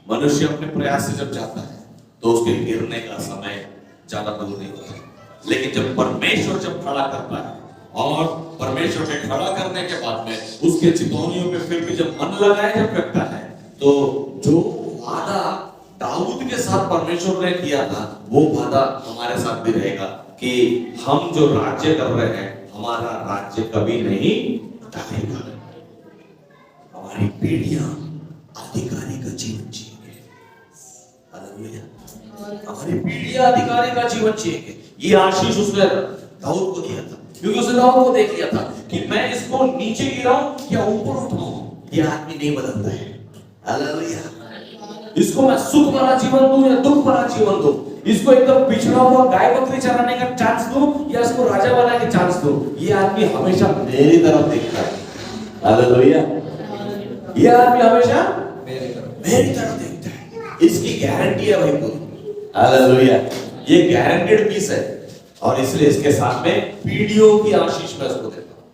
मनुष्य अपने प्रयास से जब जाता है तो उसके गिरने का समय ज्यादा दूर नहीं होता। लेकिन जब परमेश्वर जब खड़ा करता है और परमेश्वर के खड़ा करने के बाद में उसके चितौनियों पे फिर भी जब मन लगाए जब करता है, तो जो वादा दाऊद के साथ परमेश्वर ने किया था वो वादा हमारे साथ भी रहेगा कि हम जो राज्य कर रहे हैं हमारा राज्य कभी नहीं टलेगा। हमारी पीढ़ियां अधिकारी का जीवन जिएंगे। हालेलुया। हमारी पीढ़ियां अधिकारी का जीवन जिएंगे। ये आशीष उसने दाऊद को दिया था, क्योंकि उसने दाऊद को देख लिया था कि मैं इसको नीचे गिराऊं या ऊपर उठाऊं, ये आदमी नहीं बदलता है। हालेलुया। इसको मैं सुख भरा जीवन दूं या दुख भरा जीवन दूं, इसको एकदम पिछड़ा हुआ गाय बकरी चराने का चांस दूं या इसको राजा बनाने का चांस दूं, ये आदमी हमेशा मेरी तरफ देखता है। हालेलुया। ये आदमी हमेशा मेरी तरफ देखता है। इसकी गारंटी है भाई को। हालेलुया। ये गारंटेड पीस है और इसलिए इसके साथ में पीढ़ियों की आशीष मैं इसको देता हूं।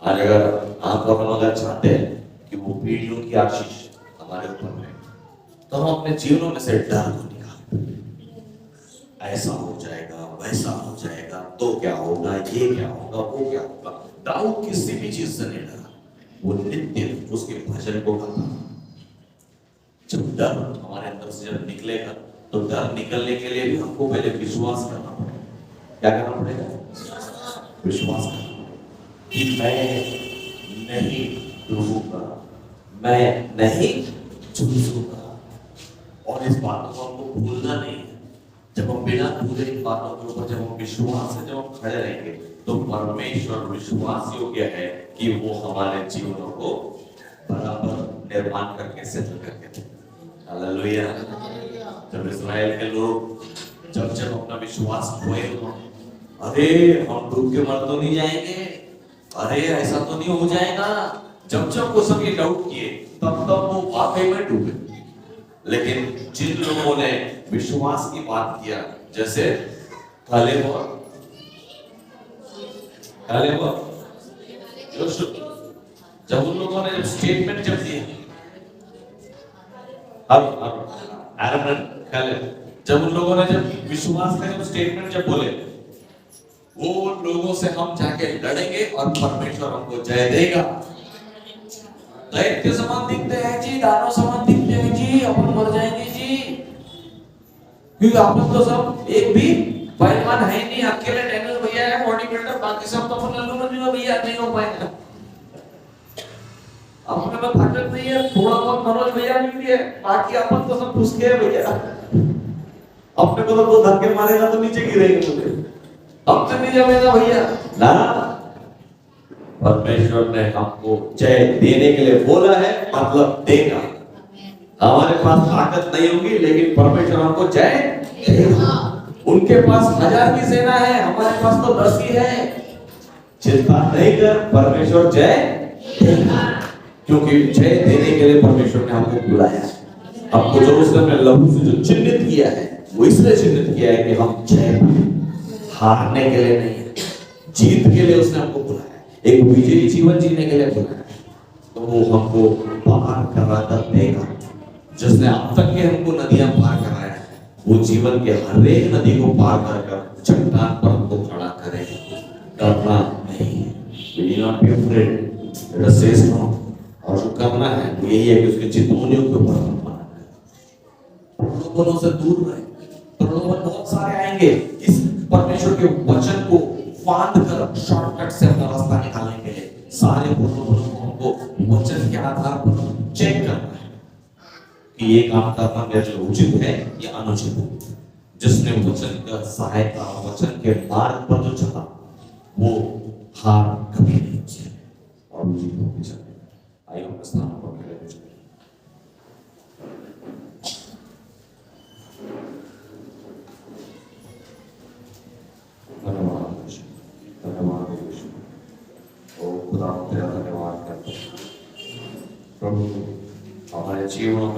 आज अगर आप और हम अगर चाहते हैं कि वो पीढ़ियों की आशीष हमारे ऊपर में, तो हम अपने जीवनों में से डर को निकालें। ऐसा हो जाएगा, वैसा हो जाएगा, तो क्या होगा, ये क्या होगा, वो क्या होगा। दाऊद किसी भी चीज से नहीं डरा, वो नित्य उसके भजन को गाता। जब डर हमारे अंदर से जब निकलेगा तो डर निकलने के लिए भी हमको पहले विश्वास करना पड़ेगा। क्या करना पड़ेगा? विश्वास करना कि मैं नहीं डूबूंगा, मैं नहीं चूसूंगा। और इस बात को हमको भूलना नहीं है। जब हम बिना भूले इन बातों के ऊपर जब हम विश्वास से जब हम खड़े रहेंगे तो परमेश्वर विश्वास योग्य है कि वो हमारे जीवनों को बराबर निर्माण करके सेटल करके दे। हालेलुया। जब इस्राएल के लोग जब अपना विश्वास खोए, अरे हम डूब के मर तो नहीं जाएंगे, अरे ऐसा तो नहीं हो जाएगा, जब वो सब ये डाउट किए तब वो वाकई में डूबे। लेकिन जिन लोगों ने विश्वास की बात किया, जैसे कालेब जब उन लोगों ने स्टेटमेंट जब दिया, जब उन लोगों ने जब विश्वास का जब स्टेटमेंट जब बोले, वो लोगों से हम जाके लड़ेंगे और परमेश्वर हमको जय देगा। दैत्य समान दिखते हैं जी, दानव समान दिखते हैं जी, अपन मर जाएंगे जी, क्योंकि अपन तो सब एक भी पहलवान है नहीं, अकेले डैनियल भैया है बॉडी बिल्डर, बाकी सब तो अपन लल्लू भैया नहीं हो पाएगा। अपने में ताकत नहीं है, थोड़ा बहुत मनोज भैया भी है, बाकी अपन तो सब फुसके हैं भैया। अपने को तो धक्के मारेगा तो नीचे गिरेंगे मुझे, अब तो नहीं जमेगा भैया ना। परमेश्वर ने हमको जय देने के लिए बोला है, मतलब देगा। हमारे पास ताकत नहीं होगी, लेकिन परमेश्वर हमको जय देगा। उनके पास 1000 की सेना है, हमारे पास तो 10 ही है। चिंता नहीं कर, परमेश्वर जय देगा, क्योंकि जय देने के लिए परमेश्वर ने हमको बुलाया है। हमको जो उसने लहू से जो चिन्हित किया है, वो इसलिए चिन्हित किया है कि हम जय, हारने के लिए नहीं, जीत के लिए उसने हमको बुलाया, एक विजयी जीवन जीने के लिए बुलाया। तो वो हमको पार करा कर देगा। जिसने अब तक के हमको नदियां पार कराया है, वो जीवन के हर एक नदी को पार कर चट्टान पर हमको खड़ा करेगा। डरना नहीं, be not be afraid, let us say no। और जो करना है वो यही है कि उसके चितौनियों के ऊपर हम मानना है, प्रलोभनों से दूर रहे। प्रलोभन बहुत सारे आएंगे, इस परमेश्वर के वचन को फांद कर शॉर्टकट से अपना रास्ता निकालने के लिए सारे प्रलोभनों को हमको वचन के आधार पर चेक करना है कि ये काम करना मेरे लिए उचित है या अनुचित है। जिसने वचन का सहायता, वचन के मार्ग पर जो चला, वो हार कभी नहीं उसने और जीत होगी चले। आइए हम स्थान पर खड़े हो जाएं। धन्यवाद यीशु, ओ खुदा तेरा धन्यवाद करते हैं प्रभु, हमारे जीवन में